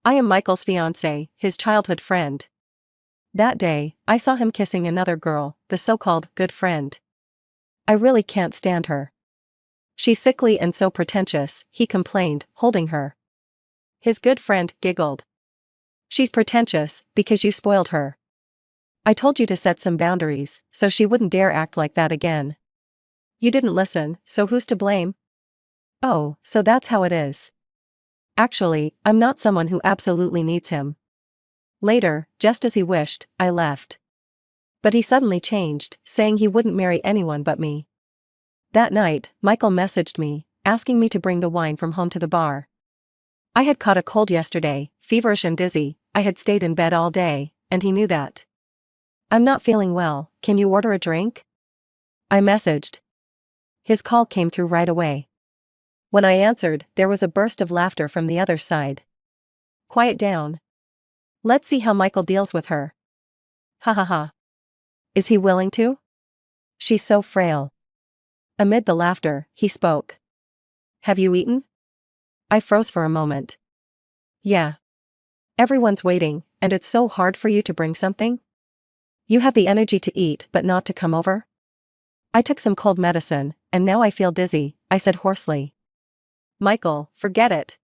I am Michael's fiancé, his childhood friend. That day, I saw him kissing another girl, the so-called good friend. I really can't stand her. She's sickly and so pretentious, he complained, holding her. His good friend giggled. She's pretentious, because you spoiled her. I told you to set some boundaries, so she wouldn't dare act like that again. You didn't listen, so who's to blame? Oh, so that's how it is. Actually, I'm not someone who absolutely needs him. Later, just as he wished, I left. But he suddenly changed, saying he wouldn't marry anyone but me. That night, Michael messaged me, asking me to bring the wine from home to the bar. I had caught a cold yesterday, feverish and dizzy. I had stayed in bed all day, and he knew that. I'm not feeling well, can you order a drink? I messaged. His call came through right away. When I answered, there was a burst of laughter from the other side. Quiet down. Let's see how Michael deals with her. Ha ha ha. Is he willing to? She's so frail. Amid the laughter, he spoke. Have you eaten? I froze for a moment. Yeah. Everyone's waiting, and it's so hard for you to bring something? You have the energy to eat but not to come over? I took some cold medicine, and now I feel dizzy, I said hoarsely. Michael, forget it.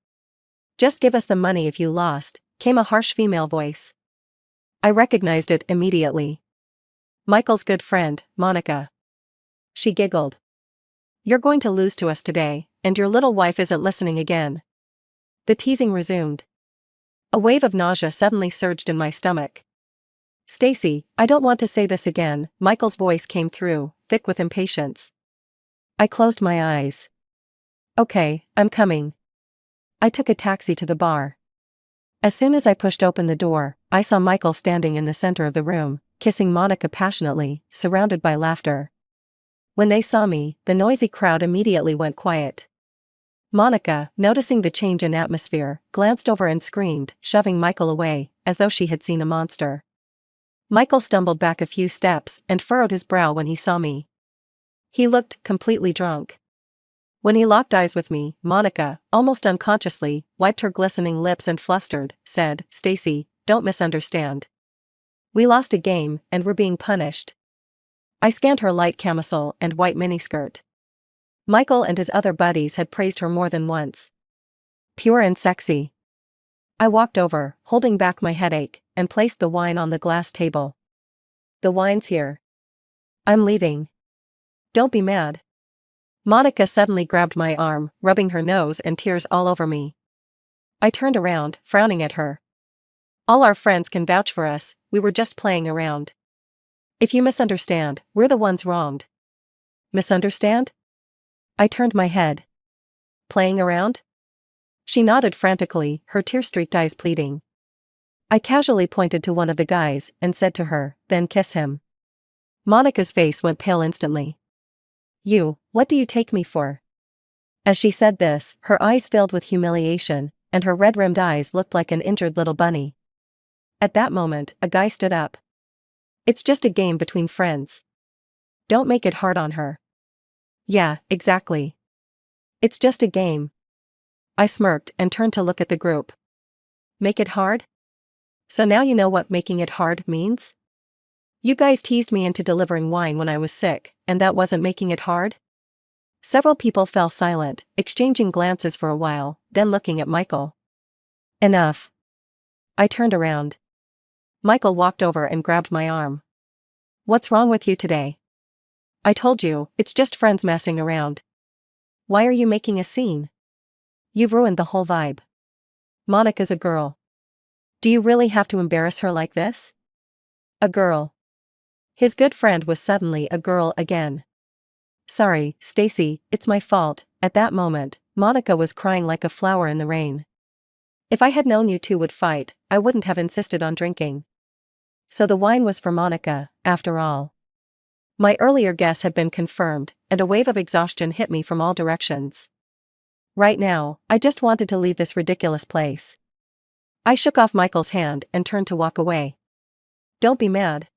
Just give us the money if you lost, came a harsh female voice. I recognized it immediately. Michael's good friend, Monica. She giggled. You're going to lose to us today, and your little wife isn't listening again. The teasing resumed. A wave of nausea suddenly surged in my stomach. Stacy, I don't want to say this again, Michael's voice came through, thick with impatience. I closed my eyes. Okay, I'm coming. I took a taxi to the bar. As soon as I pushed open the door, I saw Michael standing in the center of the room, kissing Monica passionately, surrounded by laughter. When they saw me, the noisy crowd immediately went quiet. Monica, noticing the change in atmosphere, glanced over and screamed, shoving Michael away, as though she had seen a monster. Michael stumbled back a few steps and furrowed his brow when he saw me. He looked completely drunk. When he locked eyes with me, Monica, almost unconsciously, wiped her glistening lips and flustered, said, Stacy, don't misunderstand. We lost a game, and we're being punished. I scanned her light camisole and white miniskirt. Michael and his other buddies had praised her more than once. Pure and sexy. I walked over, holding back my headache, and placed the wine on the glass table. The wine's here. I'm leaving. Don't be mad. Monica suddenly grabbed my arm, rubbing her nose and tears all over me. I turned around, frowning at her. All our friends can vouch for us, we were just playing around. If you misunderstand, we're the ones wronged. Misunderstand? I turned my head. Playing around? She nodded frantically, her tear-streaked eyes pleading. I casually pointed to one of the guys and said to her, then kiss him. Monica's face went pale instantly. You, what do you take me for? As she said this, her eyes filled with humiliation, and her red-rimmed eyes looked like an injured little bunny. At that moment, a guy stood up. It's just a game between friends. Don't make it hard on her. Yeah, exactly. It's just a game. I smirked and turned to look at the group. Make it hard? So now you know what making it hard means? You guys teased me into delivering wine when I was sick, and that wasn't making it hard? Several people fell silent, exchanging glances for a while, then looking at Michael. Enough. I turned around. Michael walked over and grabbed my arm. What's wrong with you today? I told you, it's just friends messing around. Why are you making a scene? You've ruined the whole vibe. Monica's a girl. Do you really have to embarrass her like this? A girl. His good friend was suddenly a girl again. Sorry, Stacy, it's my fault. At that moment, Monica was crying like a flower in the rain. If I had known you two would fight, I wouldn't have insisted on drinking. So the wine was for Monica, after all. My earlier guess had been confirmed, and a wave of exhaustion hit me from all directions. Right now, I just wanted to leave this ridiculous place. I shook off Michael's hand and turned to walk away. Don't be mad.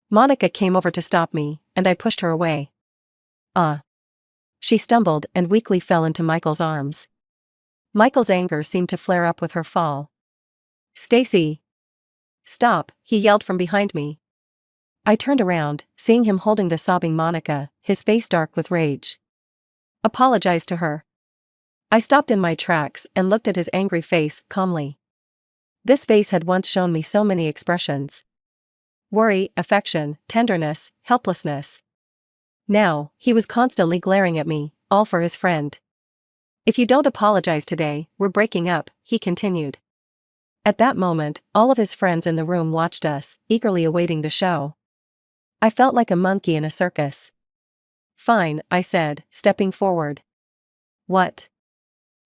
Monica came over to stop me, and I pushed her away. She stumbled and weakly fell into Michael's arms. Michael's anger seemed to flare up with her fall. "Stacy! Stop," he yelled from behind me. I turned around, seeing him holding the sobbing Monica, his face dark with rage. "Apologize to her." I stopped in my tracks and looked at his angry face calmly. This face had once shown me so many expressions: worry, affection, tenderness, helplessness. Now, he was constantly glaring at me, all for his friend. "If you don't apologize today, we're breaking up," he continued. At that moment, all of his friends in the room watched us, eagerly awaiting the show. I felt like a monkey in a circus. "Fine," I said, stepping forward. "What?"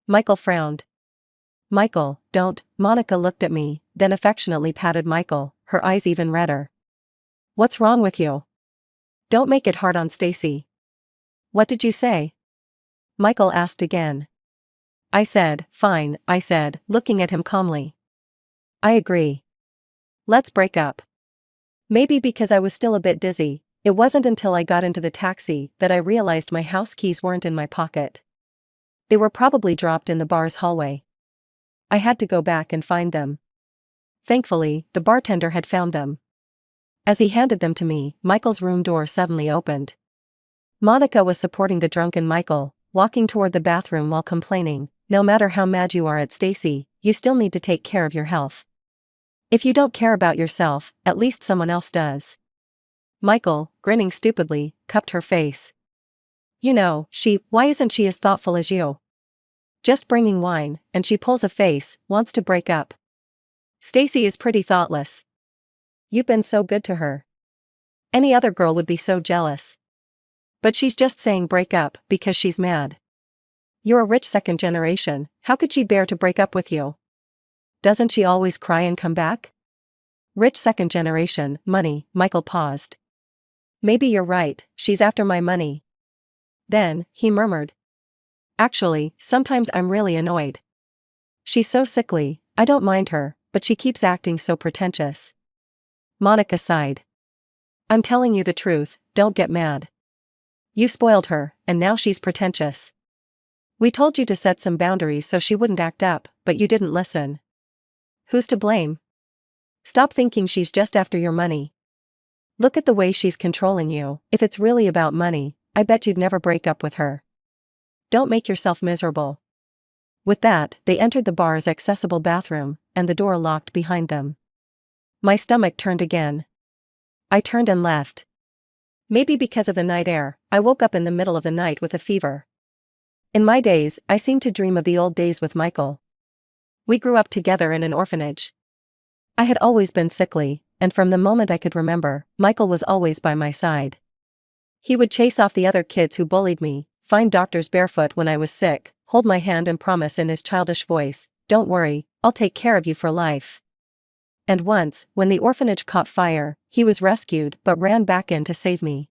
Michael frowned. "Michael, don't." Monica looked at me, then affectionately patted Michael, her eyes even redder. "What's wrong with you? Don't make it hard on Stacy." "What did you say?" Michael asked again. I said, "Fine," I said, looking at him calmly. "I agree. Let's break up." Maybe because I was still a bit dizzy, it wasn't until I got into the taxi that I realized my house keys weren't in my pocket. They were probably dropped in the bar's hallway. I had to go back and find them. Thankfully, the bartender had found them. As he handed them to me, Michael's room door suddenly opened. Monica was supporting the drunken Michael, walking toward the bathroom while complaining, "No matter how mad you are at Stacy, you still need to take care of your health. If you don't care about yourself, at least someone else does." Michael, grinning stupidly, cupped her face. "You know, why isn't she as thoughtful as you? Just bringing wine, and she pulls a face, wants to break up. Stacy is pretty thoughtless. You've been so good to her. Any other girl would be so jealous. But she's just saying break up because she's mad. You're a rich second generation, how could she bear to break up with you? Doesn't she always cry and come back?" "Rich second generation, money," Michael paused. "Maybe you're right, she's after my money." Then, he murmured, "Actually, sometimes I'm really annoyed. She's so sickly, I don't mind her, but she keeps acting so pretentious." Monica sighed. "I'm telling you the truth, don't get mad. You spoiled her, and now she's pretentious. We told you to set some boundaries so she wouldn't act up, but you didn't listen. Who's to blame? Stop thinking she's just after your money. Look at the way she's controlling you. If it's really about money, I bet you'd never break up with her. Don't make yourself miserable." With that, they entered the bar's accessible bathroom, and the door locked behind them. My stomach turned again. I turned and left. Maybe because of the night air, I woke up in the middle of the night with a fever. In my days, I seemed to dream of the old days with Michael. We grew up together in an orphanage. I had always been sickly, and from the moment I could remember, Michael was always by my side. He would chase off the other kids who bullied me, find doctors barefoot when I was sick, hold my hand and promise in his childish voice, "Don't worry, I'll take care of you for life." And once, when the orphanage caught fire, he was rescued but ran back in to save me.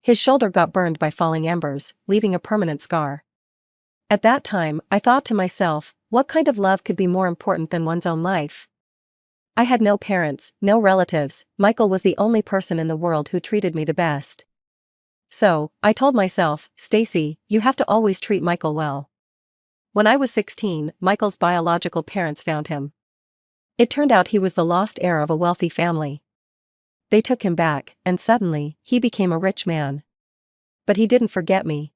His shoulder got burned by falling embers, leaving a permanent scar. At that time, I thought to myself, what kind of love could be more important than one's own life? I had no parents, no relatives. Michael was the only person in the world who treated me the best. So, I told myself, "Stacy, you have to always treat Michael well." When I was 16, Michael's biological parents found him. It turned out he was the lost heir of a wealthy family. They took him back, and suddenly, he became a rich man. But he didn't forget me.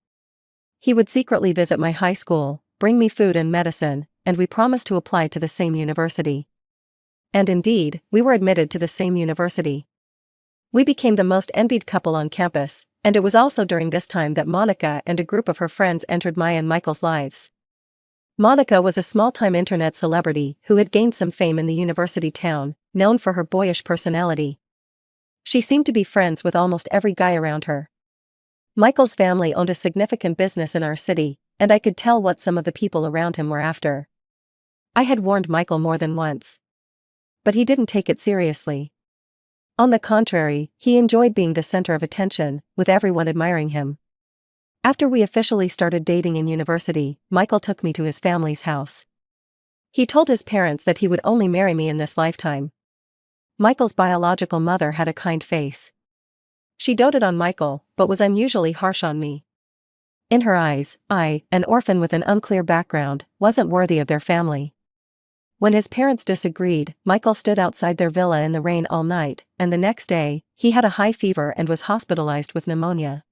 He would secretly visit my high school, bring me food and medicine, and we promised to apply to the same university. And indeed, we were admitted to the same university. We became the most envied couple on campus, and it was also during this time that Monica and a group of her friends entered my and Michael's lives. Monica was a small-time internet celebrity who had gained some fame in the university town, known for her boyish personality. She seemed to be friends with almost every guy around her. Michael's family owned a significant business in our city, and I could tell what some of the people around him were after. I had warned Michael more than once. But he didn't take it seriously. On the contrary, he enjoyed being the center of attention, with everyone admiring him. After we officially started dating in university, Michael took me to his family's house. He told his parents that he would only marry me in this lifetime. Michael's biological mother had a kind face. She doted on Michael, but was unusually harsh on me. In her eyes, I, an orphan with an unclear background, wasn't worthy of their family. When his parents disagreed, Michael stood outside their villa in the rain all night, and the next day, he had a high fever and was hospitalized with pneumonia.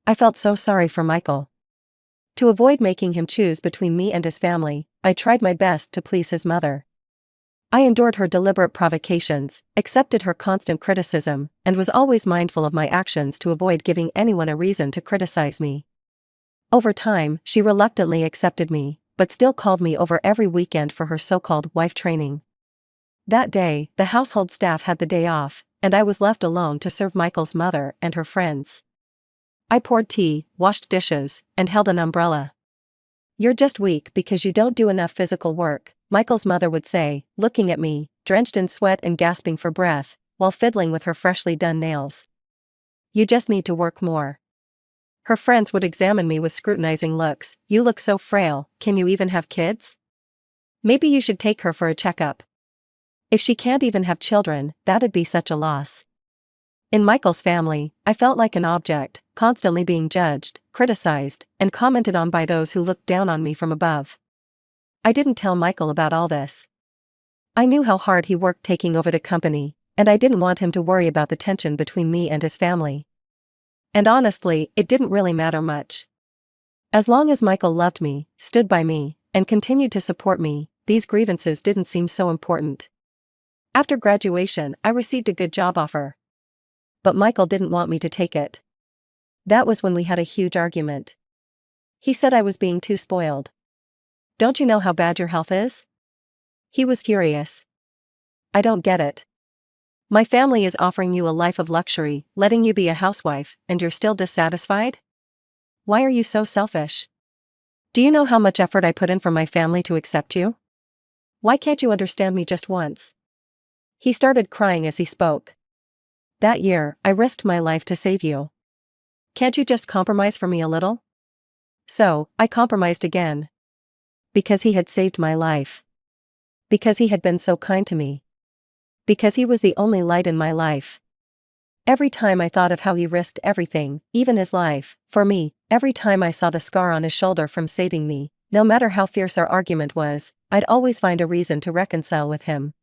I felt so sorry for Michael. To avoid making him choose between me and his family, I tried my best to please his mother. I endured her deliberate provocations, accepted her constant criticism, and was always mindful of my actions to avoid giving anyone a reason to criticize me. Over time, she reluctantly accepted me, but still called me over every weekend for her so-called wife training. That day, the household staff had the day off, and I was left alone to serve Michael's mother and her friends. I poured tea, washed dishes, and held an umbrella. "You're just weak because you don't do enough physical work," Michael's mother would say, looking at me, drenched in sweat and gasping for breath, while fiddling with her freshly done nails. "You just need to work more." Her friends would examine me with scrutinizing looks. "You look so frail, can you even have kids? Maybe you should take her for a checkup. If she can't even have children, that'd be such a loss." In Michael's family, I felt like an object, constantly being judged, criticized, and commented on by those who looked down on me from above. I didn't tell Michael about all this. I knew how hard he worked taking over the company, and I didn't want him to worry about the tension between me and his family. And honestly, it didn't really matter much. As long as Michael loved me, stood by me, and continued to support me, these grievances didn't seem so important. After graduation, I received a good job offer. But Michael didn't want me to take it. That was when we had a huge argument. He said I was being too spoiled. "Don't you know how bad your health is?" He was furious. "I don't get it. My family is offering you a life of luxury, letting you be a housewife, and you're still dissatisfied? Why are you so selfish? Do you know how much effort I put in for my family to accept you? Why can't you understand me just once?" He started crying as he spoke. "That year, I risked my life to save you. Can't you just compromise for me a little?" So, I compromised again. Because he had saved my life. Because he had been so kind to me. Because he was the only light in my life. Every time I thought of how he risked everything, even his life, for me, every time I saw the scar on his shoulder from saving me, no matter how fierce our argument was, I'd always find a reason to reconcile with him.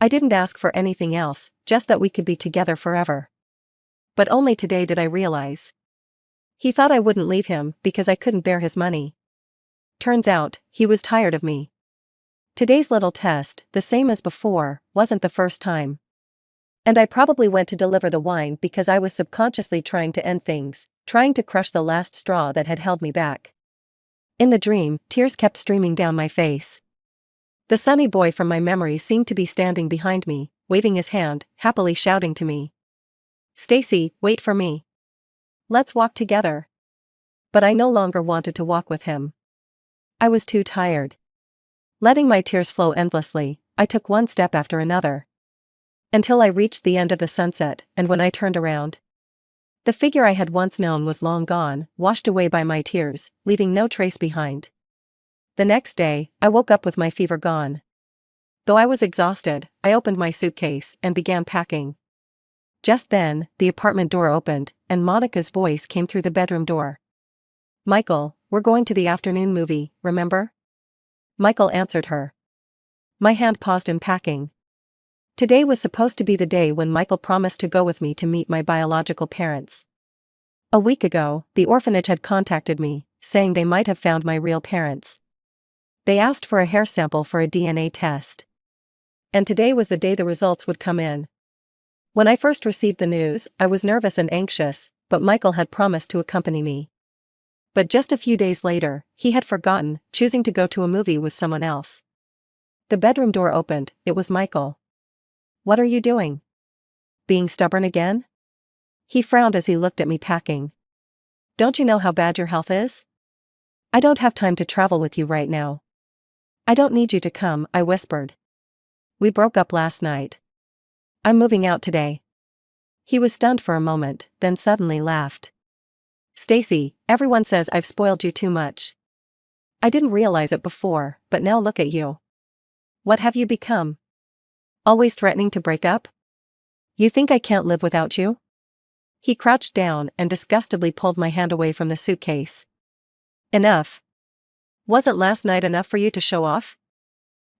I didn't ask for anything else, just that we could be together forever. But only today did I realize. He thought I wouldn't leave him because I couldn't bear his money. Turns out, he was tired of me. Today's little test, the same as before, wasn't the first time. And I probably went to deliver the wine because I was subconsciously trying to end things, trying to crush the last straw that had held me back. In the dream, tears kept streaming down my face. The sunny boy from my memory seemed to be standing behind me, waving his hand, happily shouting to me, "Stacy, wait for me. Let's walk together." But I no longer wanted to walk with him. I was too tired. Letting my tears flow endlessly, I took one step after another. Until I reached the end of the sunset, and when I turned around, the figure I had once known was long gone, washed away by my tears, leaving no trace behind. The next day, I woke up with my fever gone. Though I was exhausted, I opened my suitcase and began packing. Just then, the apartment door opened, and Monica's voice came through the bedroom door. "Michael, we're going to the afternoon movie, remember?" Michael answered her. My hand paused in packing. Today was supposed to be the day when Michael promised to go with me to meet my biological parents. A week ago, the orphanage had contacted me, saying they might have found my real parents. They asked for a hair sample for a DNA test. And today was the day the results would come in. When I first received the news, I was nervous and anxious, but Michael had promised to accompany me. But just a few days later, he had forgotten, choosing to go to a movie with someone else. The bedroom door opened, it was Michael. "What are you doing? Being stubborn again?" He frowned as he looked at me packing. "Don't you know how bad your health is? I don't have time to travel with you right now." "I don't need you to come," I whispered. "We broke up last night. I'm moving out today." He was stunned for a moment, then suddenly laughed. "Stacy, everyone says I've spoiled you too much. I didn't realize it before, but now look at you. What have you become? Always threatening to break up? You think I can't live without you?" He crouched down and disgustedly pulled my hand away from the suitcase. "Enough. Wasn't last night enough for you to show off?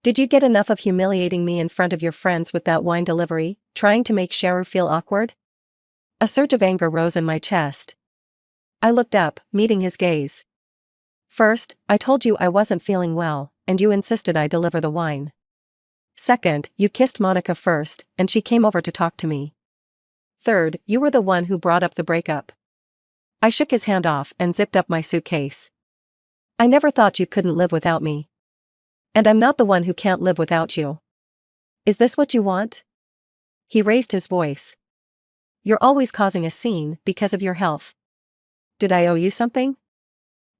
Did you get enough of humiliating me in front of your friends with that wine delivery, trying to make Cheryl feel awkward? A surge of anger rose in my chest. I looked up, meeting his gaze. First, I told you I wasn't feeling well, and you insisted I deliver the wine. Second, you kissed Monica first, and she came over to talk to me. Third, you were the one who brought up the breakup. I shook his hand off and zipped up my suitcase. I never thought you couldn't live without me. And I'm not the one who can't live without you. Is this what you want? He raised his voice. You're always causing a scene because of your health. Did I owe you something?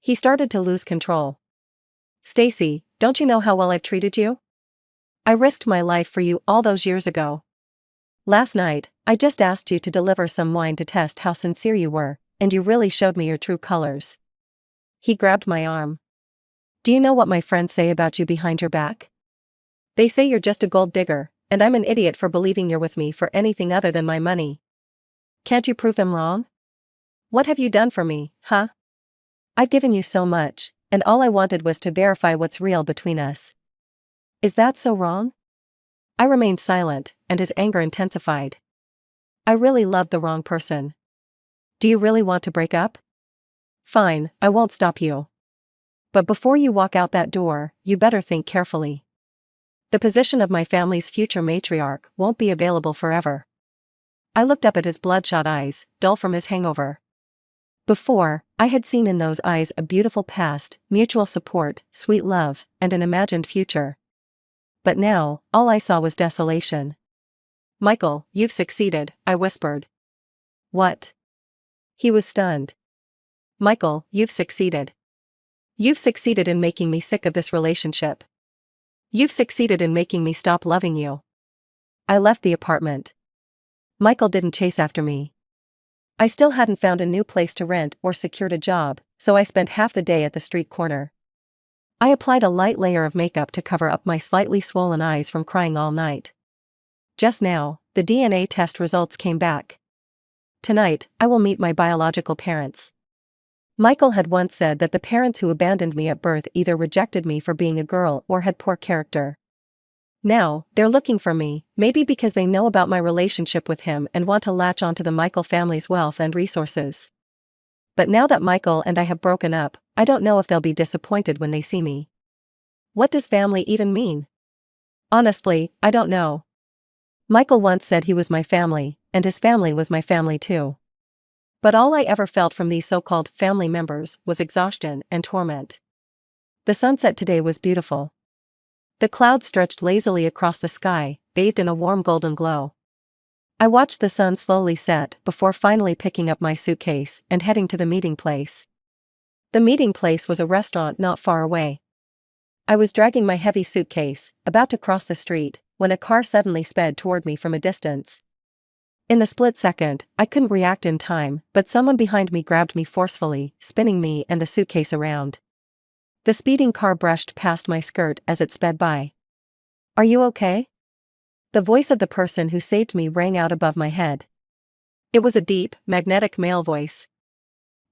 He started to lose control. Stacy, don't you know how well I've treated you? I risked my life for you all those years ago. Last night, I just asked you to deliver some wine to test how sincere you were, and you really showed me your true colors. He grabbed my arm. Do you know what my friends say about you behind your back? They say you're just a gold digger, and I'm an idiot for believing you're with me for anything other than my money. Can't you prove them wrong? What have you done for me, huh? I've given you so much, and all I wanted was to verify what's real between us. Is that so wrong? I remained silent, and his anger intensified. I really loved the wrong person. Do you really want to break up? Fine, I won't stop you. But before you walk out that door, you better think carefully. The position of my family's future matriarch won't be available forever. I looked up at his bloodshot eyes, dull from his hangover. Before, I had seen in those eyes a beautiful past, mutual support, sweet love, and an imagined future. But now, all I saw was desolation. Michael, you've succeeded, I whispered. What? He was stunned. Michael, you've succeeded. You've succeeded in making me sick of this relationship. You've succeeded in making me stop loving you. I left the apartment. Michael didn't chase after me. I still hadn't found a new place to rent or secured a job, so I spent half the day at the street corner. I applied a light layer of makeup to cover up my slightly swollen eyes from crying all night. Just now, the DNA test results came back. Tonight, I will meet my biological parents. Michael had once said that the parents who abandoned me at birth either rejected me for being a girl or had poor character. Now, they're looking for me, maybe because they know about my relationship with him and want to latch onto the Michael family's wealth and resources. But now that Michael and I have broken up, I don't know if they'll be disappointed when they see me. What does family even mean? Honestly, I don't know. Michael once said he was my family, and his family was my family too. But all I ever felt from these so-called family members was exhaustion and torment. The sunset today was beautiful. The clouds stretched lazily across the sky, bathed in a warm golden glow. I watched the sun slowly set before finally picking up my suitcase and heading to the meeting place. The meeting place was a restaurant not far away. I was dragging my heavy suitcase, about to cross the street, when a car suddenly sped toward me from a distance. In the split second, I couldn't react in time, but someone behind me grabbed me forcefully, spinning me and the suitcase around. The speeding car brushed past my skirt as it sped by. Are you okay? The voice of the person who saved me rang out above my head. It was a deep, magnetic male voice.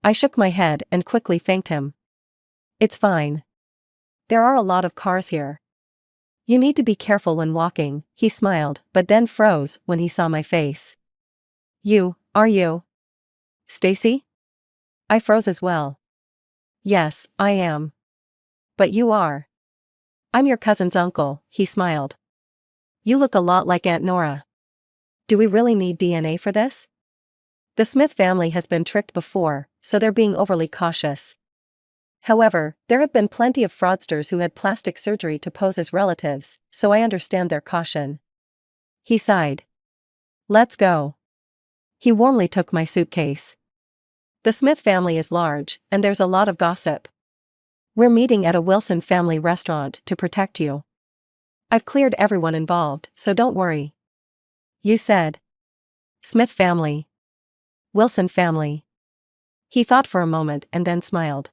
I shook my head and quickly thanked him. It's fine. There are a lot of cars here. You need to be careful when walking, he smiled, but then froze when he saw my face. Are you? Stacy? I froze as well. Yes, I am. But you are. I'm your cousin's uncle, he smiled. You look a lot like Aunt Nora. Do we really need DNA for this? The Smith family has been tricked before, so they're being overly cautious. However, there have been plenty of fraudsters who had plastic surgery to pose as relatives, so I understand their caution. He sighed. Let's go. He warmly took my suitcase. The Smith family is large, and there's a lot of gossip. We're meeting at a Wilson family restaurant to protect you. I've cleared everyone involved, so don't worry. You said. Smith family. Wilson family. He thought for a moment and then smiled.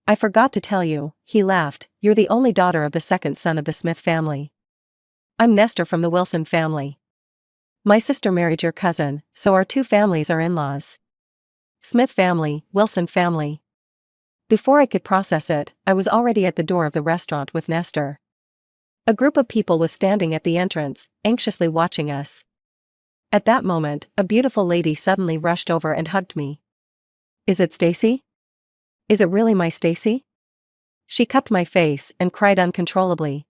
I forgot to tell you, he laughed, you're the only daughter of the second son of the Smith family. I'm Nestor from the Wilson family. My sister married your cousin, so our two families are in-laws. Smith family, Wilson family. Before I could process it, I was already at the door of the restaurant with Nestor. A group of people was standing at the entrance, anxiously watching us. At that moment, a beautiful lady suddenly rushed over and hugged me. "Is it Stacy? Is it really my Stacy?" She cupped my face and cried uncontrollably.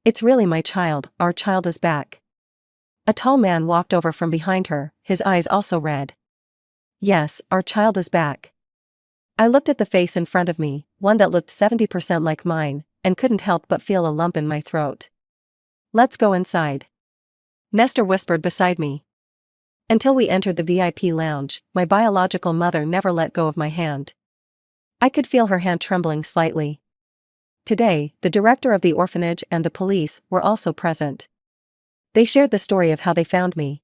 "It's really my child, our child is back." A tall man walked over from behind her, his eyes also red. "Yes, our child is back." I looked at the face in front of me, one that looked 70% like mine, and couldn't help but feel a lump in my throat. "Let's go inside," Nestor whispered beside me. Until we entered the VIP lounge, my biological mother never let go of my hand. I could feel her hand trembling slightly. Today, the director of the orphanage and the police were also present. They shared the story of how they found me.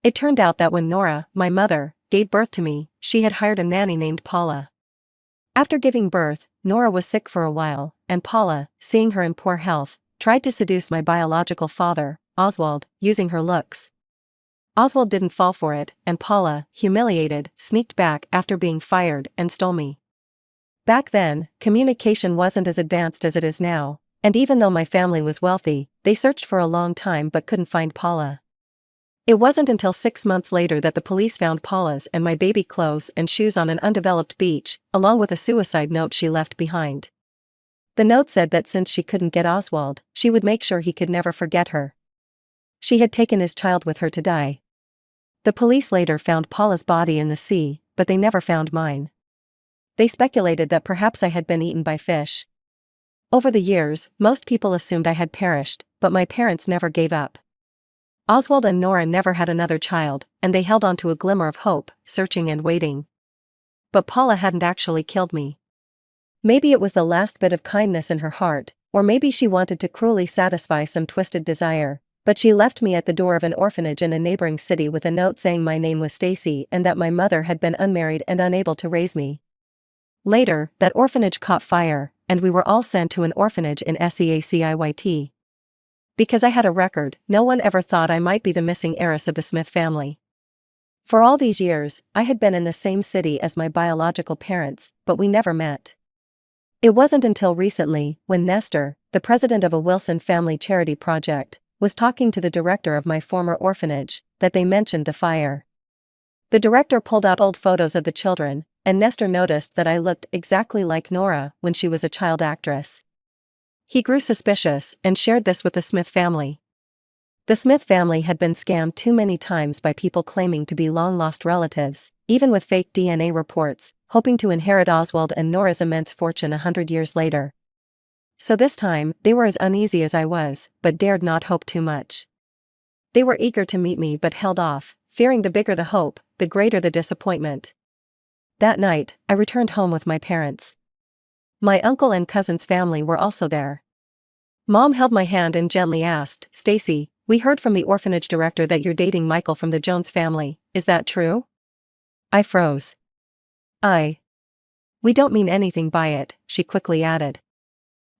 It turned out that when Nora, my mother, gave birth to me, she had hired a nanny named Paula. After giving birth, Nora was sick for a while, and Paula, seeing her in poor health, tried to seduce my biological father, Oswald, using her looks. Oswald didn't fall for it, and Paula, humiliated, sneaked back after being fired and stole me. Back then, communication wasn't as advanced as it is now, and even though my family was wealthy, they searched for a long time but couldn't find Paula. It wasn't until 6 months later that the police found Paula's and my baby clothes and shoes on an undeveloped beach, along with a suicide note she left behind. The note said that since she couldn't get Oswald, she would make sure he could never forget her. She had taken his child with her to die. The police later found Paula's body in the sea, but they never found mine. They speculated that perhaps I had been eaten by fish. Over the years, most people assumed I had perished, but my parents never gave up. Oswald and Nora never had another child, and they held on to a glimmer of hope, searching and waiting. But Paula hadn't actually killed me. Maybe it was the last bit of kindness in her heart, or maybe she wanted to cruelly satisfy some twisted desire, but she left me at the door of an orphanage in a neighboring city with a note saying my name was Stacy and that my mother had been unmarried and unable to raise me. Later, that orphanage caught fire, and we were all sent to an orphanage in Seaciyt. Because I had a record, no one ever thought I might be the missing heiress of the Smith family. For all these years, I had been in the same city as my biological parents, but we never met. It wasn't until recently, when Nestor, the president of a Wilson family charity project, was talking to the director of my former orphanage, that they mentioned the fire. The director pulled out old photos of the children, and Nestor noticed that I looked exactly like Nora when she was a child actress. He grew suspicious and shared this with the Smith family. The Smith family had been scammed too many times by people claiming to be long-lost relatives, even with fake DNA reports, hoping to inherit Oswald and Nora's immense fortune 100 years later. So this time, they were as uneasy as I was, but dared not hope too much. They were eager to meet me but held off, fearing the bigger the hope, the greater the disappointment. That night, I returned home with my parents. My uncle and cousin's family were also there. Mom held my hand and gently asked, "Stacy, we heard from the orphanage director that you're dating Michael from the Jones family, is that true?" I froze. We don't mean anything by it," she quickly added.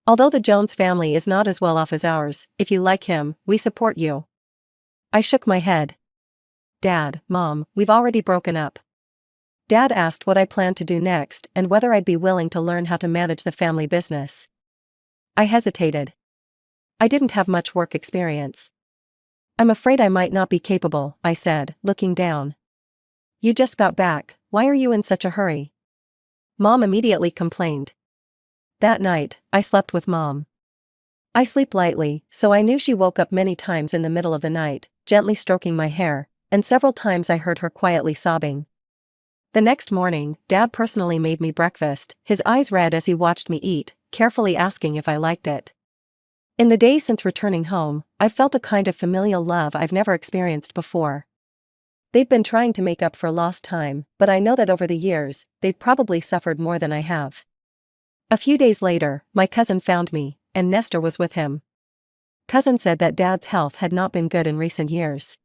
"Although the Jones family is not as well off as ours, if you like him, we support you." I shook my head. "Dad, Mom, we've already broken up." Dad asked what I planned to do next and whether I'd be willing to learn how to manage the family business. I hesitated. I didn't have much work experience. "I'm afraid I might not be capable," I said, looking down. "You just got back, why are you in such a hurry?" Mom immediately complained. That night, I slept with Mom. I sleep lightly, so I knew she woke up many times in the middle of the night, gently stroking my hair, and several times I heard her quietly sobbing. The next morning, Dad personally made me breakfast, his eyes red as he watched me eat, carefully asking if I liked it. In the days since returning home, I've felt a kind of familial love I've never experienced before. They've been trying to make up for lost time, but I know that over the years, they've probably suffered more than I have. A few days later, my cousin found me, and Nestor was with him. Cousin said that Dad's health had not been good in recent years.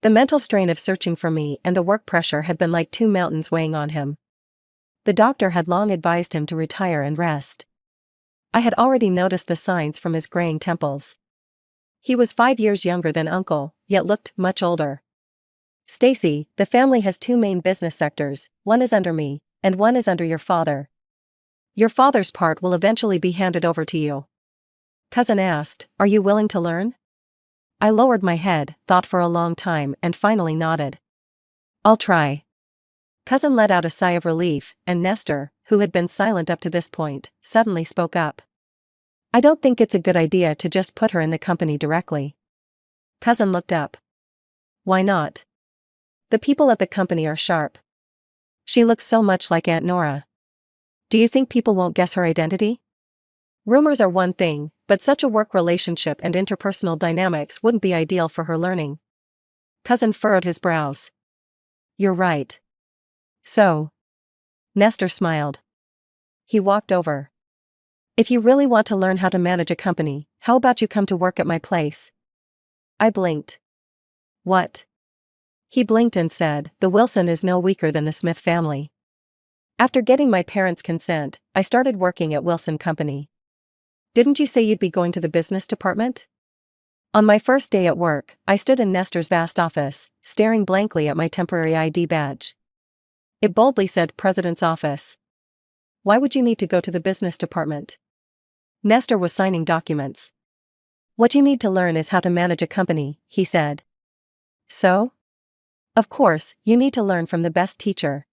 The mental strain of searching for me and the work pressure had been like two mountains weighing on him. The doctor had long advised him to retire and rest. I had already noticed the signs from his graying temples. He was 5 years younger than Uncle, yet looked much older. "Stacy, the family has 2 main business sectors, one is under me, and one is under your father. Your father's part will eventually be handed over to you." Cousin asked, "Are you willing to learn?" I lowered my head, thought for a long time, and finally nodded. "I'll try." Cousin let out a sigh of relief, and Nestor, who had been silent up to this point, suddenly spoke up. "I don't think it's a good idea to just put her in the company directly." Cousin looked up. "Why not? The people at the company are sharp. She looks so much like Aunt Nora. Do you think people won't guess her identity? Rumors are one thing, but such a work relationship and interpersonal dynamics wouldn't be ideal for her learning." Cousin furrowed his brows. "You're right." "So?" Nestor smiled. He walked over. "If you really want to learn how to manage a company, how about you come to work at my place?" I blinked. "What?" He blinked and said, "The Wilson is no weaker than the Smith family. After getting my parents' consent, I started working at Wilson Company." "Didn't you say you'd be going to the business department?" On my first day at work, I stood in Nestor's vast office, staring blankly at my temporary ID badge. It boldly said President's Office. "Why would you need to go to the business department?" Nestor was signing documents. "What you need to learn is how to manage a company," he said. "So?" "Of course, you need to learn from the best teacher."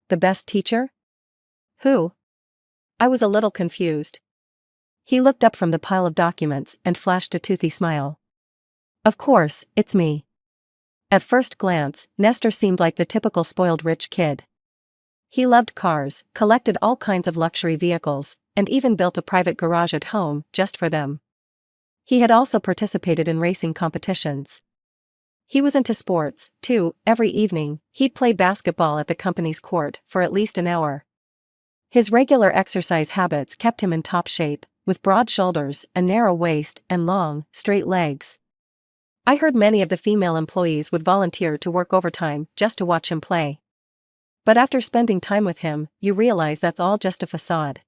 "The best teacher? Who?" I was a little confused. He looked up from the pile of documents and flashed a toothy smile. "Of course, it's me." At first glance, Nestor seemed like the typical spoiled rich kid. He loved cars, collected all kinds of luxury vehicles, and even built a private garage at home just for them. He had also participated in racing competitions. He was into sports, too. Every evening, he'd play basketball at the company's court for at least an hour. His regular exercise habits kept him in top shape, with broad shoulders, a narrow waist, and long, straight legs. I heard many of the female employees would volunteer to work overtime just to watch him play. But after spending time with him, you realize that's all just a facade.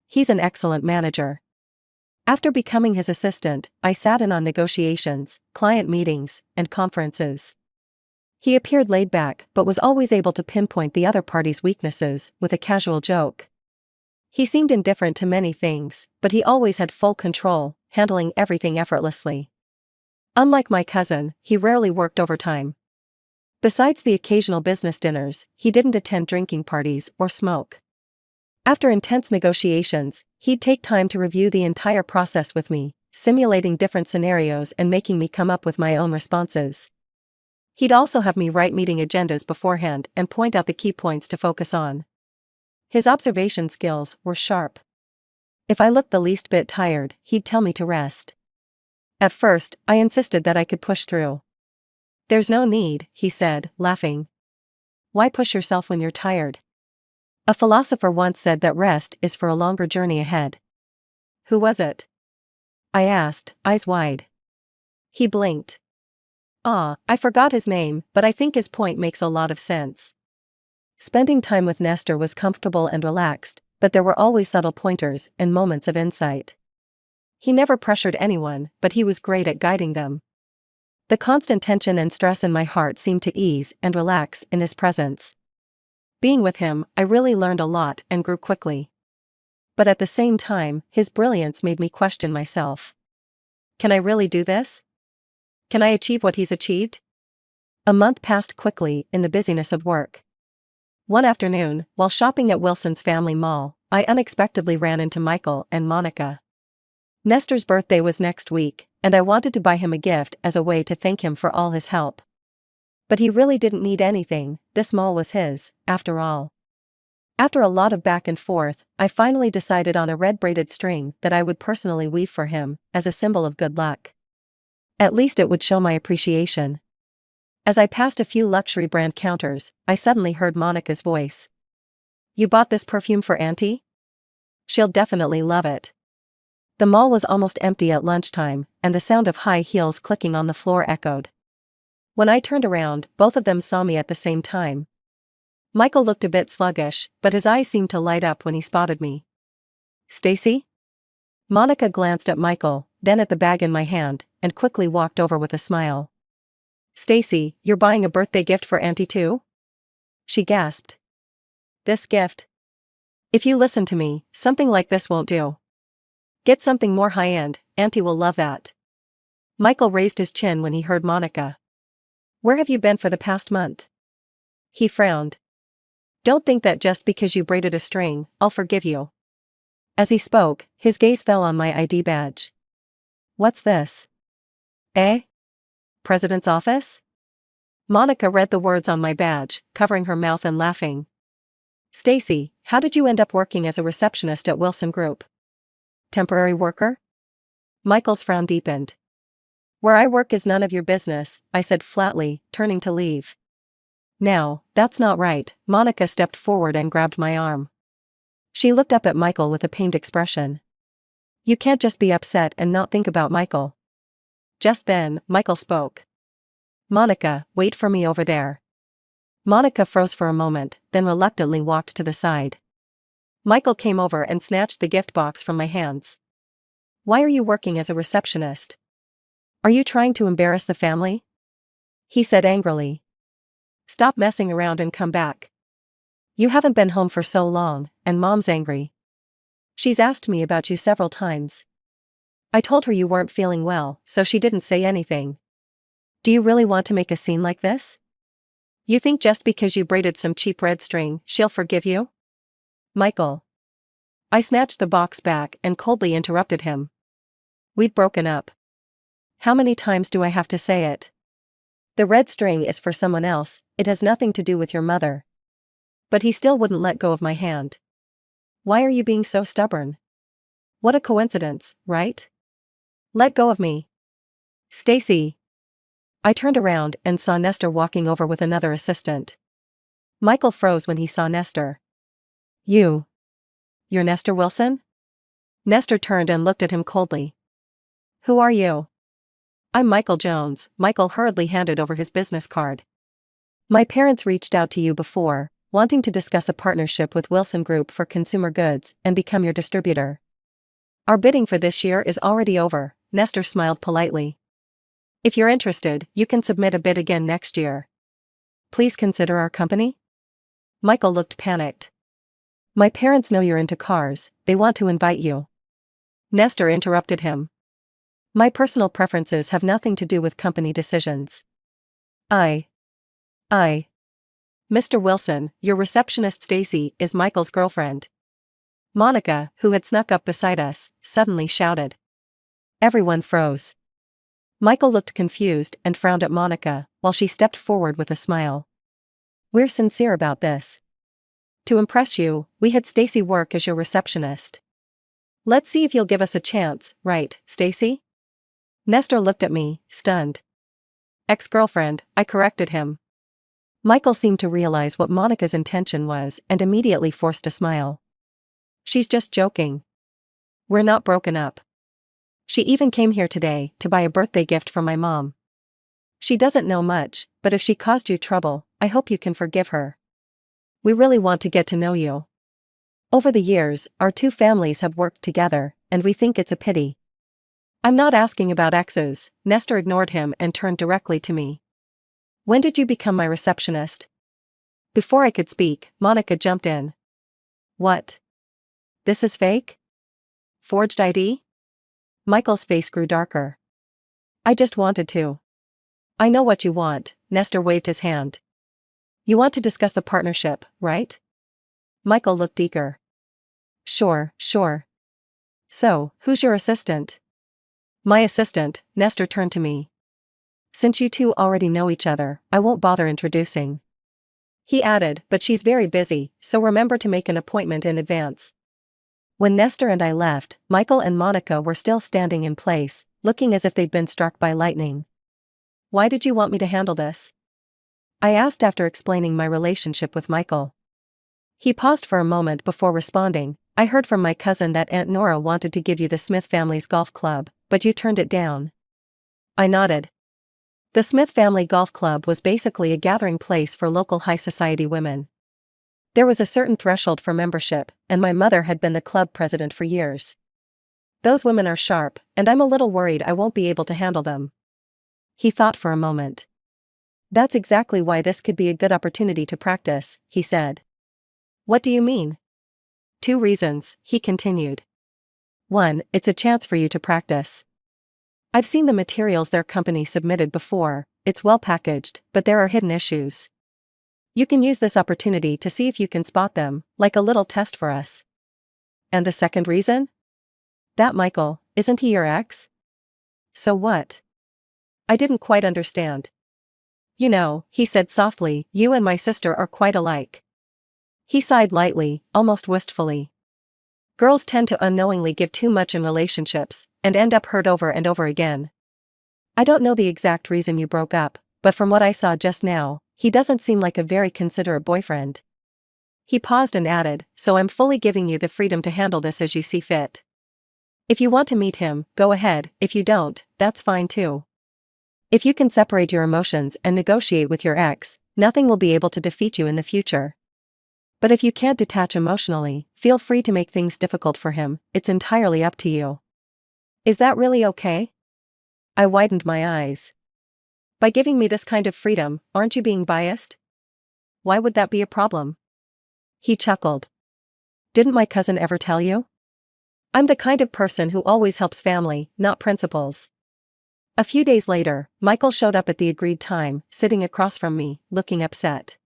He's an excellent manager. After becoming his assistant, I sat in on negotiations, client meetings, and conferences. He appeared laid back but was always able to pinpoint the other party's weaknesses with a casual joke. He seemed indifferent to many things, but he always had full control, handling everything effortlessly. Unlike my cousin, he rarely worked overtime. Besides the occasional business dinners, he didn't attend drinking parties or smoke. After intense negotiations, he'd take time to review the entire process with me, simulating different scenarios and making me come up with my own responses. He'd also have me write meeting agendas beforehand and point out the key points to focus on. His observation skills were sharp. If I looked the least bit tired, he'd tell me to rest. At first, I insisted that I could push through. "There's no need," he said, laughing. "Why push yourself when you're tired? A philosopher once said that rest is for a longer journey ahead." "Who was it?" I asked, eyes wide. He blinked. I forgot his name, but I think his point makes a lot of sense." Spending time with Nestor was comfortable and relaxed, but there were always subtle pointers and moments of insight. He never pressured anyone, but he was great at guiding them. The constant tension and stress in my heart seemed to ease and relax in his presence. Being with him, I really learned a lot and grew quickly. But at the same time, his brilliance made me question myself. Can I really do this? Can I achieve what he's achieved? A month passed quickly in the busyness of work. One afternoon, while shopping at Wilson's family mall, I unexpectedly ran into Michael and Monica. Nestor's birthday was next week, and I wanted to buy him a gift as a way to thank him for all his help. But he really didn't need anything, this mall was his, after all. After a lot of back and forth, I finally decided on a red braided string that I would personally weave for him, as a symbol of good luck. At least it would show my appreciation. As I passed a few luxury brand counters, I suddenly heard Monica's voice. "You bought this perfume for Auntie? She'll definitely love it." The mall was almost empty at lunchtime, and the sound of high heels clicking on the floor echoed. When I turned around, both of them saw me at the same time. Michael looked a bit sluggish, but his eyes seemed to light up when he spotted me. "Stacy?" Monica glanced at Michael, then at the bag in my hand, and quickly walked over with a smile. "Stacy, you're buying a birthday gift for Auntie too?" she gasped. "This gift? If you listen to me, something like this won't do." Get something more high-end, Auntie will love that. Michael raised his chin when he heard Monica. Where have you been for the past month? He frowned. Don't think that just because you braided a string, I'll forgive you. As he spoke, his gaze fell on my ID badge. What's this? Eh? President's office? Monica read the words on my badge, covering her mouth and laughing. Stacy, how did you end up working as a receptionist at Wilson Group? Temporary worker? Michael's frown deepened. Where I work is none of your business, I said flatly, turning to leave. Now, that's not right, Monica stepped forward and grabbed my arm. She looked up at Michael with a pained expression. You can't just be upset and not think about Michael. Just then, Michael spoke. Monica, wait for me over there. Monica froze for a moment, then reluctantly walked to the side. Michael came over and snatched the gift box from my hands. Why are you working as a receptionist? Are you trying to embarrass the family? He said angrily. Stop messing around and come back. You haven't been home for so long, and Mom's angry. She's asked me about you several times. I told her you weren't feeling well, so she didn't say anything. Do you really want to make a scene like this? You think just because you braided some cheap red string, she'll forgive you? Michael. I snatched the box back and coldly interrupted him. We'd broken up. How many times do I have to say it? The red string is for someone else, it has nothing to do with your mother. But he still wouldn't let go of my hand. Why are you being so stubborn? What a coincidence, right? Let go of me. Stacy. I turned around and saw Nestor walking over with another assistant. Michael froze when he saw Nestor. You're Nestor Wilson? Nestor turned and looked at him coldly. Who are you? I'm Michael Jones. Michael hurriedly handed over his business card. My parents reached out to you before, wanting to discuss a partnership with Wilson Group for consumer goods and become your distributor. Our bidding for this year is already over, Nestor smiled politely. If you're interested, you can submit a bid again next year. Please consider our company? Michael looked panicked. My parents know you're into cars, they want to invite you. Nestor interrupted him. My personal preferences have nothing to do with company decisions. Mr. Wilson, your receptionist Stacy is Michael's girlfriend. Monica, who had snuck up beside us, suddenly shouted. Everyone froze. Michael looked confused and frowned at Monica, while she stepped forward with a smile. We're sincere about this. To impress you, we had Stacy work as your receptionist. Let's see if you'll give us a chance, right, Stacy? Nestor looked at me, stunned. Ex-girlfriend, I corrected him. Michael seemed to realize what Monica's intention was and immediately forced a smile. She's just joking. We're not broken up. She even came here today to buy a birthday gift for my mom. She doesn't know much, but if she caused you trouble, I hope you can forgive her. We really want to get to know you. Over the years, our two families have worked together, and we think it's a pity. I'm not asking about exes, Nestor ignored him and turned directly to me. When did you become my receptionist? Before I could speak, Monica jumped in. What? This is fake? Forged ID? Michael's face grew darker. I just wanted to. I know what you want, Nestor waved his hand. You want to discuss the partnership, right? Michael looked eager. Sure. So, who's your assistant? My assistant, Nestor turned to me. Since you two already know each other, I won't bother introducing. He added, but she's very busy, so remember to make an appointment in advance. When Nestor and I left, Michael and Monica were still standing in place, looking as if they'd been struck by lightning. Why did you want me to handle this? I asked after explaining my relationship with Michael. He paused for a moment before responding. I heard from my cousin that Aunt Nora wanted to give you the Smith family's golf club, but you turned it down. I nodded. The Smith family golf club was basically a gathering place for local high society women. There was a certain threshold for membership, and my mother had been the club president for years. Those women are sharp, and I'm a little worried I won't be able to handle them. He thought for a moment. That's exactly why this could be a good opportunity to practice, he said. What do you mean? 2 reasons, he continued. 1. It's a chance for you to practice. I've seen the materials their company submitted before, it's well packaged, but there are hidden issues. You can use this opportunity to see if you can spot them, like a little test for us. And the second reason? That Michael, isn't he your ex? So what? I didn't quite understand. You know, he said softly, you and my sister are quite alike. He sighed lightly, almost wistfully. Girls tend to unknowingly give too much in relationships, and end up hurt over and over again. I don't know the exact reason you broke up, but from what I saw just now, he doesn't seem like a very considerate boyfriend. He paused and added, so I'm fully giving you the freedom to handle this as you see fit. If you want to meet him, go ahead, if you don't, that's fine too. If you can separate your emotions and negotiate with your ex, nothing will be able to defeat you in the future. But if you can't detach emotionally, feel free to make things difficult for him, it's entirely up to you. Is that really okay? I widened my eyes. By giving me this kind of freedom, aren't you being biased? Why would that be a problem? He chuckled. Didn't my cousin ever tell you? I'm the kind of person who always helps family, not principles. A few days later, Michael showed up at the agreed time, sitting across from me, looking upset.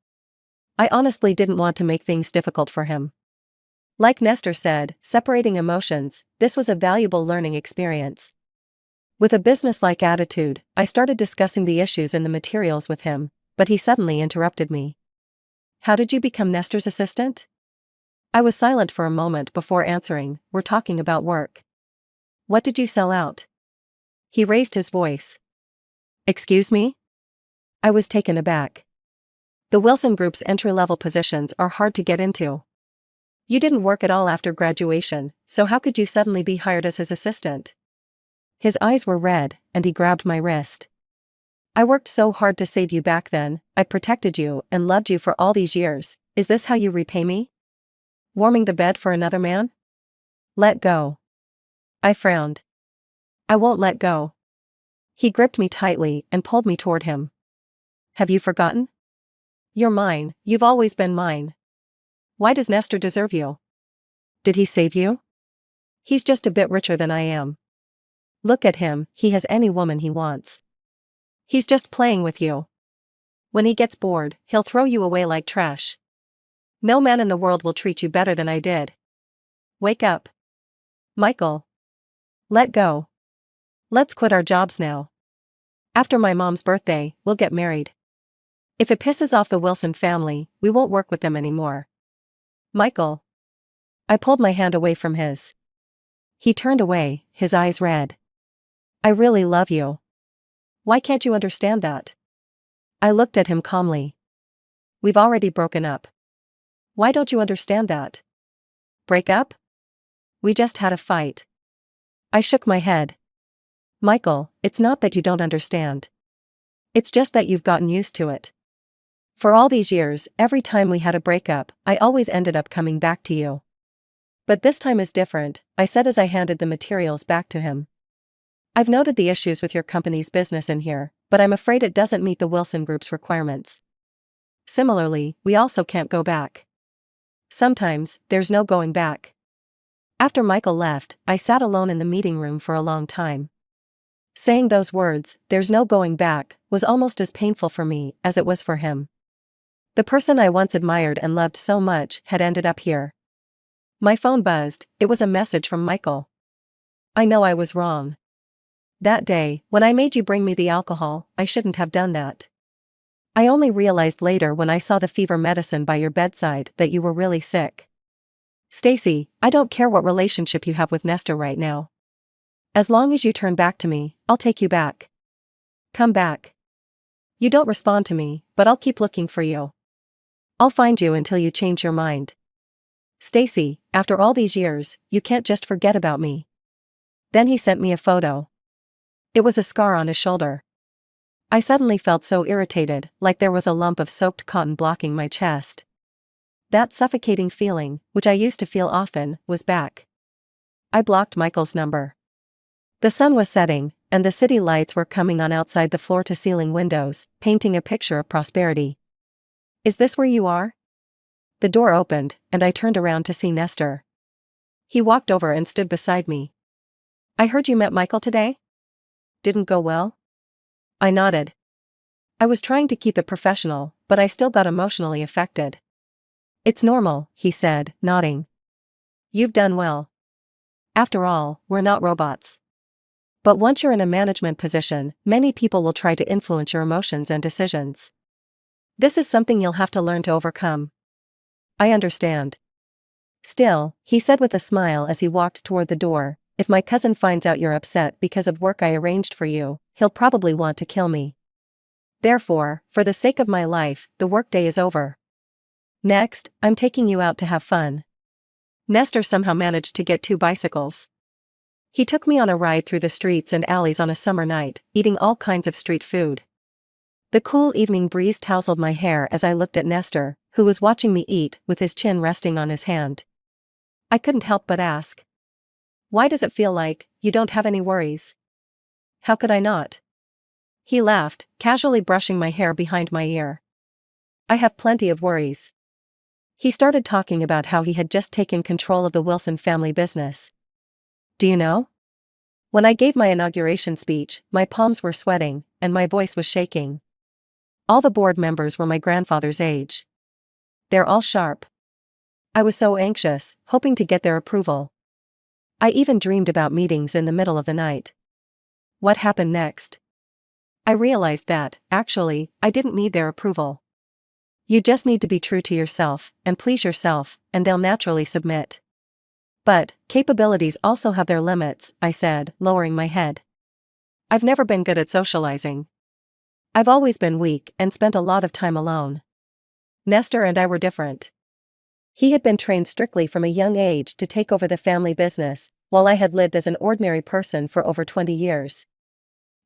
I honestly didn't want to make things difficult for him. Like Nestor said, separating emotions, this was a valuable learning experience. With a business-like attitude, I started discussing the issues in the materials with him, but he suddenly interrupted me. How did you become Nestor's assistant? I was silent for a moment before answering, we're talking about work. What did you sell out? He raised his voice. Excuse me? I was taken aback. The Wilson Group's entry-level positions are hard to get into. You didn't work at all after graduation, so how could you suddenly be hired as his assistant? His eyes were red, and he grabbed my wrist. I worked so hard to save you back then, I protected you and loved you for all these years, is this how you repay me? Warming the bed for another man? Let go. I frowned. I won't let go. He gripped me tightly and pulled me toward him. Have you forgotten? You're mine, you've always been mine. Why does Nestor deserve you? Did he save you? He's just a bit richer than I am. Look at him, he has any woman he wants. He's just playing with you. When he gets bored, he'll throw you away like trash. No man in the world will treat you better than I did. Wake up. Michael. Let go. Let's quit our jobs now. After my mom's birthday, we'll get married. If it pisses off the Wilson family, we won't work with them anymore. Michael. I pulled my hand away from his. He turned away, his eyes red. I really love you. Why can't you understand that? I looked at him calmly. We've already broken up. Why don't you understand that? Break up? We just had a fight. I shook my head. Michael, it's not that you don't understand. It's just that you've gotten used to it. For all these years, every time we had a breakup, I always ended up coming back to you. But this time is different, I said as I handed the materials back to him. I've noted the issues with your company's business in here, but I'm afraid it doesn't meet the Wilson Group's requirements. Similarly, we also can't go back. Sometimes, there's no going back. After Michael left, I sat alone in the meeting room for a long time. Saying those words, there's no going back, was almost as painful for me as it was for him. The person I once admired and loved so much had ended up here. My phone buzzed, it was a message from Michael. I know I was wrong. That day, when I made you bring me the alcohol, I shouldn't have done that. I only realized later when I saw the fever medicine by your bedside that you were really sick. Stacy, I don't care what relationship you have with Nestor right now. As long as you turn back to me, I'll take you back. Come back. You don't respond to me, but I'll keep looking for you. I'll find you until you change your mind. Stacy, after all these years, you can't just forget about me. Then he sent me a photo. It was a scar on his shoulder. I suddenly felt so irritated, like there was a lump of soaked cotton blocking my chest. That suffocating feeling, which I used to feel often, was back. I blocked Michael's number. The sun was setting, and the city lights were coming on outside the floor-to-ceiling windows, painting a picture of prosperity. Is this where you are? The door opened, and I turned around to see Nestor. He walked over and stood beside me, I heard you met Michael today? Didn't go well? I nodded. I was trying to keep it professional, but I still got emotionally affected. It's normal, he said, nodding. You've done well. After all, we're not robots. But once you're in a management position, many people will try to influence your emotions and decisions. This is something you'll have to learn to overcome. I understand. Still, he said with a smile as he walked toward the door, if my cousin finds out you're upset because of work I arranged for you, he'll probably want to kill me. Therefore, for the sake of my life, the workday is over. Next, I'm taking you out to have fun. Nestor somehow managed to get 2 bicycles. He took me on a ride through the streets and alleys on a summer night, eating all kinds of street food. The cool evening breeze tousled my hair as I looked at Nestor, who was watching me eat with his chin resting on his hand. I couldn't help but ask. Why does it feel like you don't have any worries? How could I not? He laughed, casually brushing my hair behind my ear. I have plenty of worries. He started talking about how he had just taken control of the Wilson family business. Do you know? When I gave my inauguration speech, my palms were sweating, and my voice was shaking. All the board members were my grandfather's age. They're all sharp. I was so anxious, hoping to get their approval. I even dreamed about meetings in the middle of the night. What happened next? I realized that, actually, I didn't need their approval. You just need to be true to yourself, and please yourself, and they'll naturally submit. But, capabilities also have their limits, I said, lowering my head. I've never been good at socializing. I've always been weak and spent a lot of time alone. Nestor and I were different. He had been trained strictly from a young age to take over the family business, while I had lived as an ordinary person for over 20 years.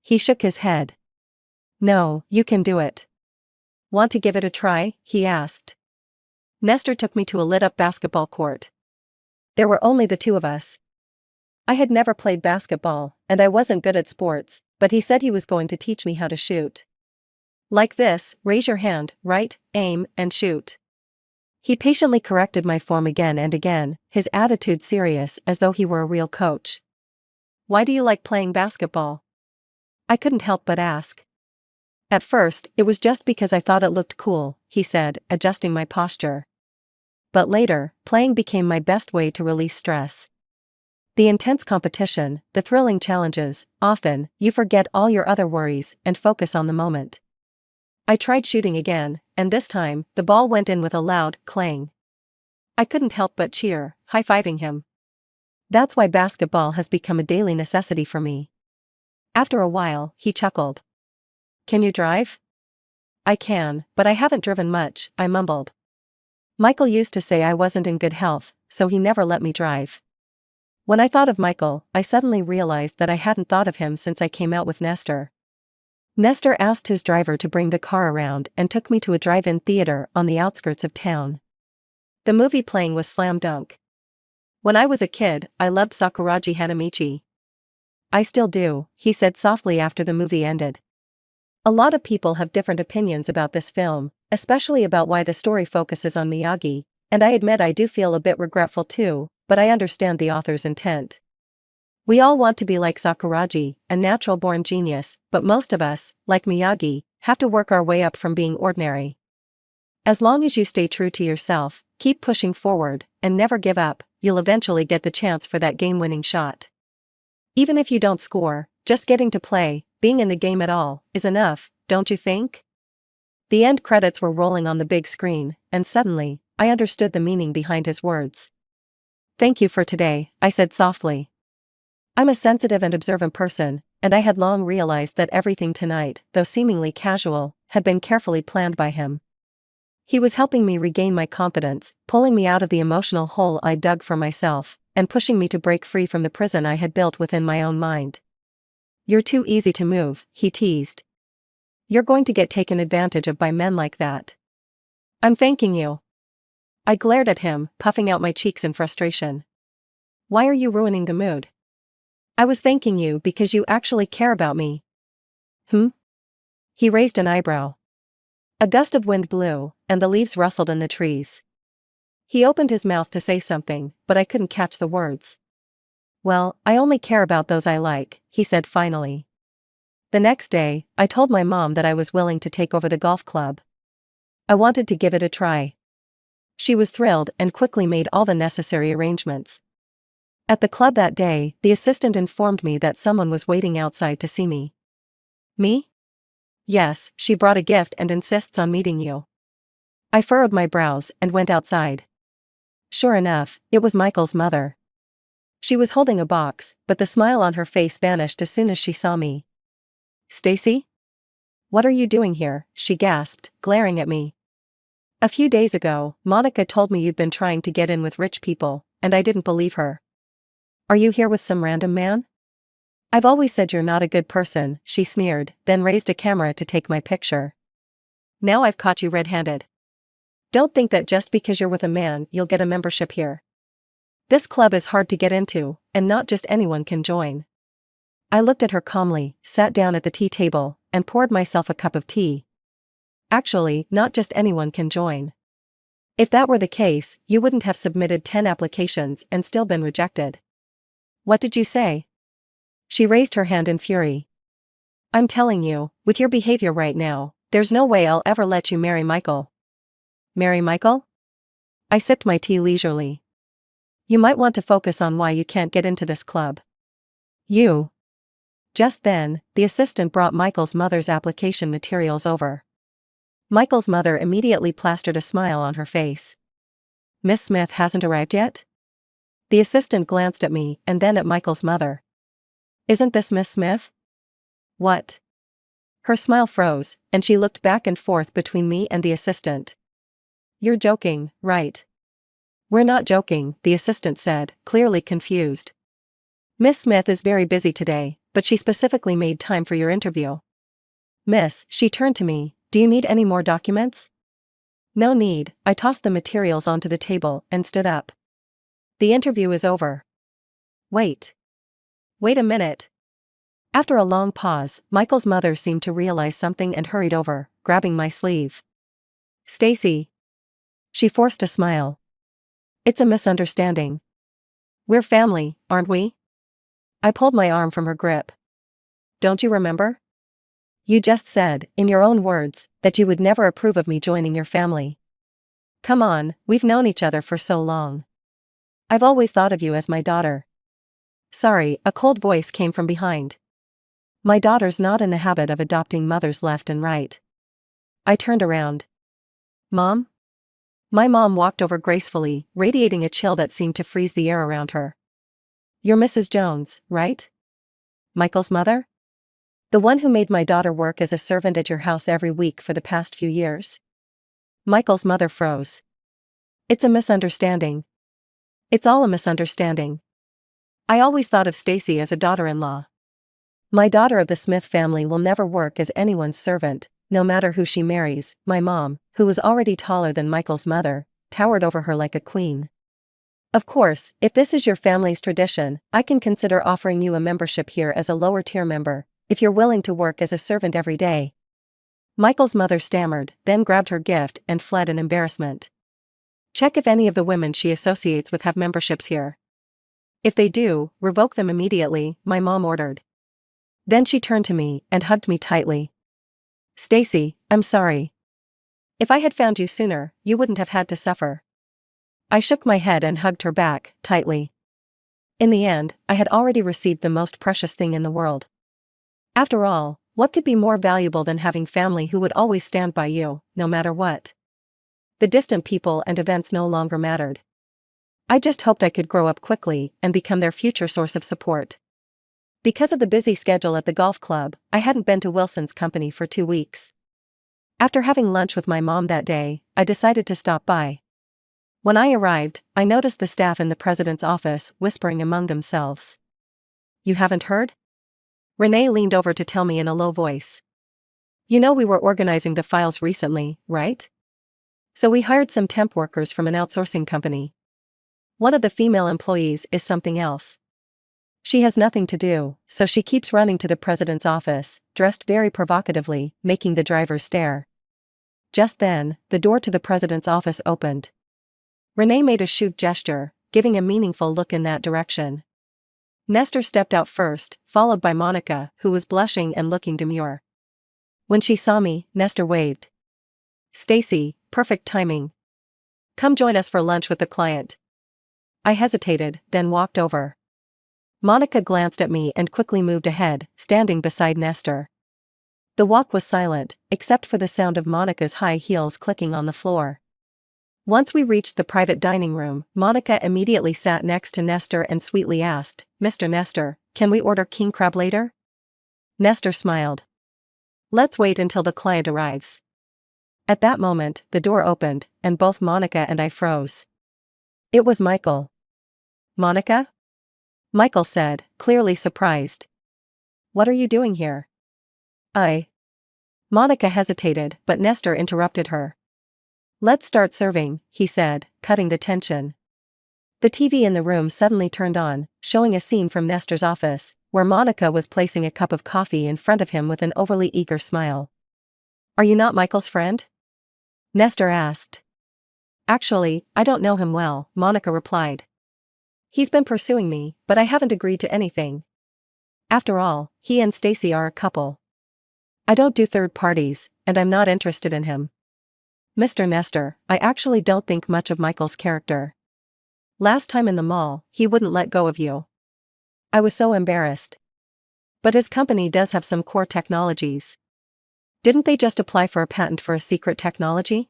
He shook his head. No, you can do it. Want to give it a try? He asked. Nestor took me to a lit-up basketball court. There were only the 2 of us. I had never played basketball, and I wasn't good at sports, but he said he was going to teach me how to shoot. Like this, raise your hand, right, aim, and shoot. He patiently corrected my form again and again, his attitude serious as though he were a real coach. Why do you like playing basketball? I couldn't help but ask. At first, it was just because I thought it looked cool, he said, adjusting my posture. But later, playing became my best way to release stress. The intense competition, the thrilling challenges, often, you forget all your other worries and focus on the moment. I tried shooting again, and this time, the ball went in with a loud clang. I couldn't help but cheer, high-fiving him. That's why basketball has become a daily necessity for me. After a while, he chuckled. Can you drive? I can, but I haven't driven much, I mumbled. Michael used to say I wasn't in good health, so he never let me drive. When I thought of Michael, I suddenly realized that I hadn't thought of him since I came out with Nestor. Nestor asked his driver to bring the car around and took me to a drive-in theater on the outskirts of town. The movie playing was Slam Dunk. When I was a kid, I loved Sakuragi Hanamichi. I still do, he said softly after the movie ended. A lot of people have different opinions about this film, especially about why the story focuses on Miyagi, and I admit I do feel a bit regretful too, but I understand the author's intent. We all want to be like Sakuragi, a natural-born genius, but most of us, like Miyagi, have to work our way up from being ordinary. As long as you stay true to yourself, keep pushing forward, and never give up, you'll eventually get the chance for that game-winning shot. Even if you don't score, just getting to play, being in the game at all, is enough, don't you think? The end credits were rolling on the big screen, and suddenly, I understood the meaning behind his words. Thank you for today, I said softly. I'm a sensitive and observant person, and I had long realized that everything tonight, though seemingly casual, had been carefully planned by him. He was helping me regain my confidence, pulling me out of the emotional hole I dug for myself, and pushing me to break free from the prison I had built within my own mind. You're too easy to move, he teased. You're going to get taken advantage of by men like that. I'm thanking you. I glared at him, puffing out my cheeks in frustration. Why are you ruining the mood? I was thanking you because you actually care about me. He raised an eyebrow. A gust of wind blew, and the leaves rustled in the trees. He opened his mouth to say something, but I couldn't catch the words. Well, I only care about those I like, he said finally. The next day, I told my mom that I was willing to take over the golf club. I wanted to give it a try. She was thrilled and quickly made all the necessary arrangements. At the club that day, the assistant informed me that someone was waiting outside to see me. Me? Yes, she brought a gift and insists on meeting you. I furrowed my brows and went outside. Sure enough, it was Michael's mother. She was holding a box, but the smile on her face vanished as soon as she saw me. Stacy? What are you doing here? She gasped, glaring at me. A few days ago, Monica told me you'd been trying to get in with rich people, and I didn't believe her. Are you here with some random man? I've always said you're not a good person, she sneered, then raised a camera to take my picture. Now I've caught you red-handed. Don't think that just because you're with a man you'll get a membership here. This club is hard to get into, and not just anyone can join. I looked at her calmly, sat down at the tea table, and poured myself a cup of tea. Actually, not just anyone can join. If that were the case, you wouldn't have submitted 10 applications and still been rejected. What did you say? She raised her hand in fury. I'm telling you, with your behavior right now, there's no way I'll ever let you marry Michael. Marry Michael? I sipped my tea leisurely. You might want to focus on why you can't get into this club. You. Just then, the assistant brought Michael's mother's application materials over. Michael's mother immediately plastered a smile on her face. Miss Smith hasn't arrived yet? The assistant glanced at me and then at Michael's mother. Isn't this Miss Smith? What? Her smile froze, and she looked back and forth between me and the assistant. You're joking, right? We're not joking, the assistant said, clearly confused. Miss Smith is very busy today, but she specifically made time for your interview. Miss, she turned to me, do you need any more documents? No need, I tossed the materials onto the table and stood up. The interview is over. Wait. Wait a minute. After a long pause, Michael's mother seemed to realize something and hurried over, grabbing my sleeve. Stacy. She forced a smile. It's a misunderstanding. We're family, aren't we? I pulled my arm from her grip. Don't you remember? You just said, in your own words, that you would never approve of me joining your family. Come on, we've known each other for so long. I've always thought of you as my daughter. Sorry, a cold voice came from behind. My daughter's not in the habit of adopting mothers left and right. I turned around. Mom? My mom walked over gracefully, radiating a chill that seemed to freeze the air around her. You're Mrs. Jones, right? Michael's mother? The one who made my daughter work as a servant at your house every week for the past few years. Michael's mother froze. It's a misunderstanding. It's all a misunderstanding. I always thought of Stacy as a daughter-in-law. My daughter of the Smith family will never work as anyone's servant, no matter who she marries. My mom, who was already taller than Michael's mother, towered over her like a queen. Of course, if this is your family's tradition, I can consider offering you a membership here as a lower-tier member, if you're willing to work as a servant every day. Michael's mother stammered, then grabbed her gift and fled in embarrassment. Check if any of the women she associates with have memberships here. If they do, revoke them immediately, my mom ordered. Then she turned to me and hugged me tightly. Stacy, I'm sorry. If I had found you sooner, you wouldn't have had to suffer. I shook my head and hugged her back, tightly. In the end, I had already received the most precious thing in the world. After all, what could be more valuable than having family who would always stand by you, no matter what? The distant people and events no longer mattered. I just hoped I could grow up quickly and become their future source of support. Because of the busy schedule at the golf club, I hadn't been to Wilson's company for 2 weeks. After having lunch with my mom that day, I decided to stop by. When I arrived, I noticed the staff in the president's office whispering among themselves. You haven't heard? Renee leaned over to tell me in a low voice. You know we were organizing the files recently, right? So we hired some temp workers from an outsourcing company. One of the female employees is something else. She has nothing to do, so she keeps running to the president's office, dressed very provocatively, making the drivers stare. Just then, the door to the president's office opened. Renee made a shoot gesture, giving a meaningful look in that direction. Nestor stepped out first, followed by Monica, who was blushing and looking demure. When she saw me, Nestor waved. "Stacy, perfect timing. Come join us for lunch with the client." I hesitated, then walked over. Monica glanced at me and quickly moved ahead, standing beside Nestor. The walk was silent, except for the sound of Monica's high heels clicking on the floor. Once we reached the private dining room, Monica immediately sat next to Nestor and sweetly asked, "Mr. Nestor, can we order king crab later?" Nestor smiled. "Let's wait until the client arrives." At that moment, the door opened, and both Monica and I froze. It was Michael. "Monica?" Michael said, clearly surprised. "What are you doing here?" Monica hesitated, but Nestor interrupted her. "Let's start serving," he said, cutting the tension. The TV in the room suddenly turned on, showing a scene from Nestor's office, where Monica was placing a cup of coffee in front of him with an overly eager smile. "Are you not Michael's friend?" Nestor asked. "Actually, I don't know him well," Monica replied. "He's been pursuing me, but I haven't agreed to anything. After all, he and Stacy are a couple. I don't do third parties, and I'm not interested in him. Mr. Nestor, I actually don't think much of Michael's character. Last time in the mall, he wouldn't let go of you. I was so embarrassed. But his company does have some core technologies. Didn't they just apply for a patent for a secret technology?"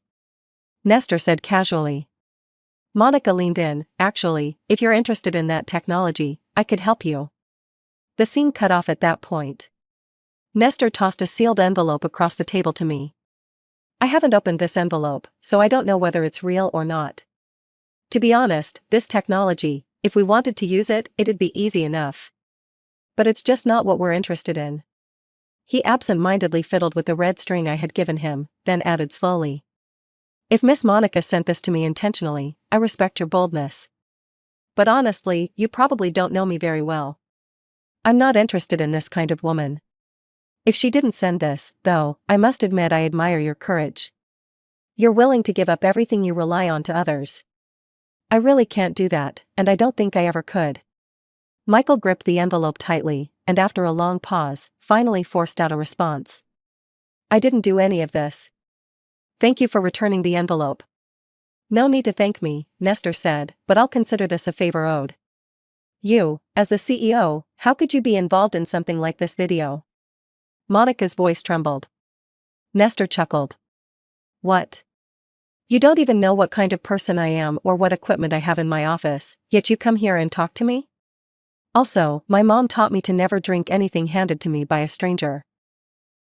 Nestor said casually. Monica leaned in. "Actually, if you're interested in that technology, I could help you." The scene cut off at that point. Nestor tossed a sealed envelope across the table to me. "I haven't opened this envelope, so I don't know whether it's real or not. To be honest, this technology, if we wanted to use it, it'd be easy enough. But it's just not what we're interested in." He absent-mindedly fiddled with the red string I had given him, then added slowly. "If Miss Monica sent this to me intentionally, I respect your boldness. But honestly, you probably don't know me very well. I'm not interested in this kind of woman. If she didn't send this, though, I must admit I admire your courage. You're willing to give up everything you rely on to others. I really can't do that, and I don't think I ever could." Michael gripped the envelope tightly, and after a long pause, finally forced out a response. "I didn't do any of this. Thank you for returning the envelope." "No need to thank me," Nestor said, "but I'll consider this a favor owed. You, as the CEO, how could you be involved in something like this video?" Monica's voice trembled. Nestor chuckled. "What? You don't even know what kind of person I am or what equipment I have in my office, yet you come here and talk to me? Also, my mom taught me to never drink anything handed to me by a stranger."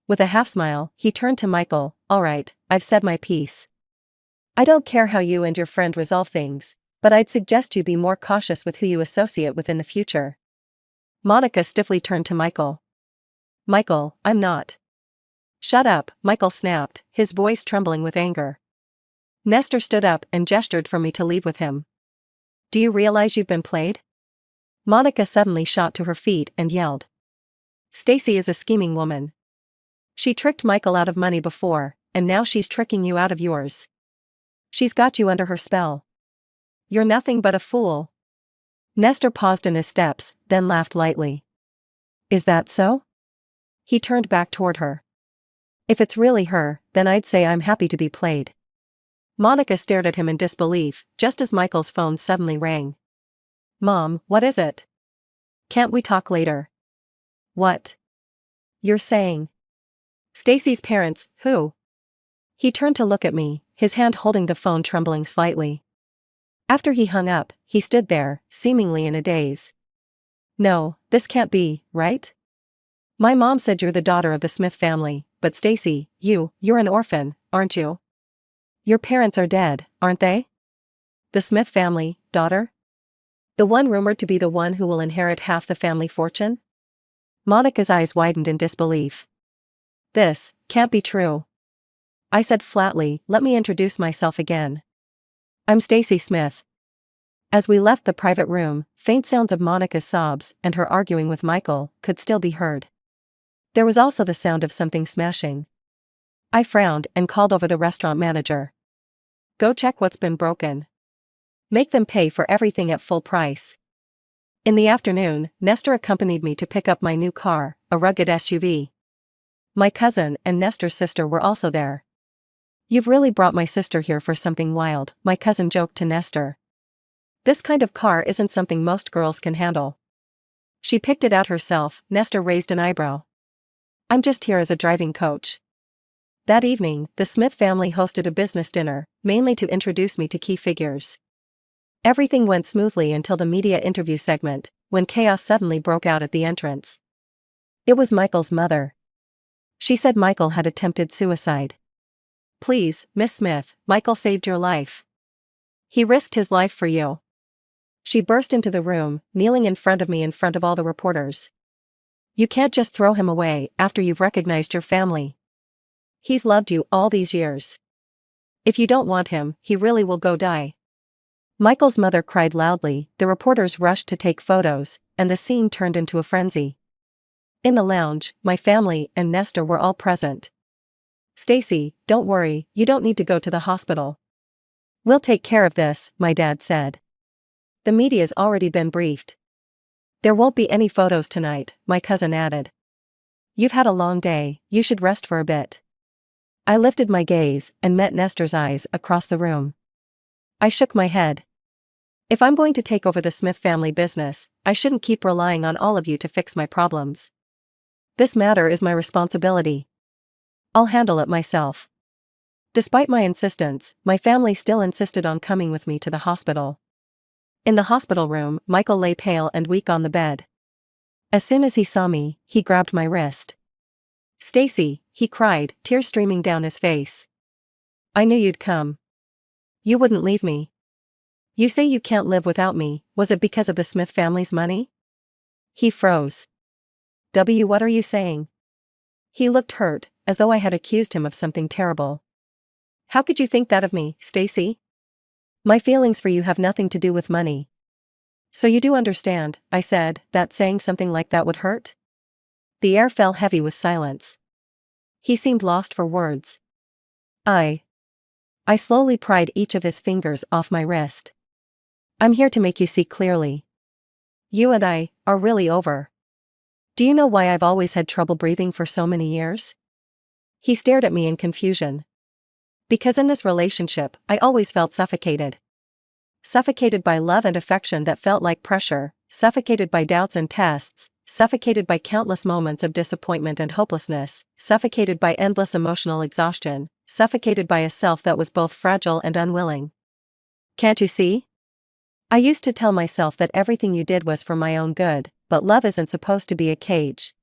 With a half smile, he turned to Michael. "All right, I've said my piece. I don't care how you and your friend resolve things, but I'd suggest you be more cautious with who you associate with in the future." Monica stiffly turned to Michael. "Michael, I'm not." "Shut up," Michael snapped, his voice trembling with anger. Nestor stood up and gestured for me to leave with him. "Do you realize you've been played?" Monica suddenly shot to her feet and yelled. "Stacy is a scheming woman. She tricked Michael out of money before, and now she's tricking you out of yours. She's got you under her spell. You're nothing but a fool." Nestor paused in his steps, then laughed lightly. "Is that so?" He turned back toward her. "If it's really her, then I'd say I'm happy to be played." Monica stared at him in disbelief, just as Michael's phone suddenly rang. "Mom, what is it? Can't we talk later?" "What? You're saying?" "Stacy's parents, who?" He turned to look at me, his hand holding the phone trembling slightly. After he hung up, he stood there, seemingly in a daze. "No, this can't be, right? My mom said you're the daughter of the Smith family, but Stacy, you're an orphan, aren't you? Your parents are dead, aren't they? The Smith family, daughter? The one rumored to be the one who will inherit half the family fortune?" Monica's eyes widened in disbelief. "This can't be true." I said flatly, "Let me introduce myself again. I'm Stacy Smith." As we left the private room, faint sounds of Monica's sobs and her arguing with Michael could still be heard. There was also the sound of something smashing. I frowned and called over the restaurant manager. "Go check what's been broken. Make them pay for everything at full price." In the afternoon, Nestor accompanied me to pick up my new car, a rugged SUV. My cousin and Nestor's sister were also there. "You've really brought my sister here for something wild," my cousin joked to Nestor. "This kind of car isn't something most girls can handle." "She picked it out herself," Nestor raised an eyebrow. "I'm just here as a driving coach." That evening, the Smith family hosted a business dinner, mainly to introduce me to key figures. Everything went smoothly until the media interview segment, when chaos suddenly broke out at the entrance. It was Michael's mother. She said Michael had attempted suicide. "Please, Miss Smith, Michael saved your life. He risked his life for you." She burst into the room, kneeling in front of me in front of all the reporters. "You can't just throw him away after you've recognized your family. He's loved you all these years. If you don't want him, he really will go die." Michael's mother cried loudly, the reporters rushed to take photos, and the scene turned into a frenzy. In the lounge, my family and Nestor were all present. "Stacy, don't worry, you don't need to go to the hospital. We'll take care of this," my dad said. "The media's already been briefed. There won't be any photos tonight," my cousin added. "You've had a long day, you should rest for a bit." I lifted my gaze and met Nestor's eyes across the room. I shook my head. "If I'm going to take over the Smith family business, I shouldn't keep relying on all of you to fix my problems. This matter is my responsibility. I'll handle it myself." Despite my insistence, my family still insisted on coming with me to the hospital. In the hospital room, Michael lay pale and weak on the bed. As soon as he saw me, he grabbed my wrist. "Stacy," he cried, tears streaming down his face. "I knew you'd come. You wouldn't leave me. You say you can't live without me, was it because of the Smith family's money?" He froze. What are you saying?" He looked hurt, as though I had accused him of something terrible. "How could you think that of me, Stacy? My feelings for you have nothing to do with money." "So you do understand," I said, "that saying something like that would hurt?" The air fell heavy with silence. He seemed lost for words. I slowly pried each of his fingers off my wrist. "I'm here to make you see clearly. You and I are really over. Do you know why I've always had trouble breathing for so many years?" He stared at me in confusion. "Because in this relationship, I always felt suffocated. Suffocated by love and affection that felt like pressure, suffocated by doubts and tests, suffocated by countless moments of disappointment and hopelessness, suffocated by endless emotional exhaustion, suffocated by a self that was both fragile and unwilling. Can't you see? I used to tell myself that everything you did was for my own good, but love isn't supposed to be a cage.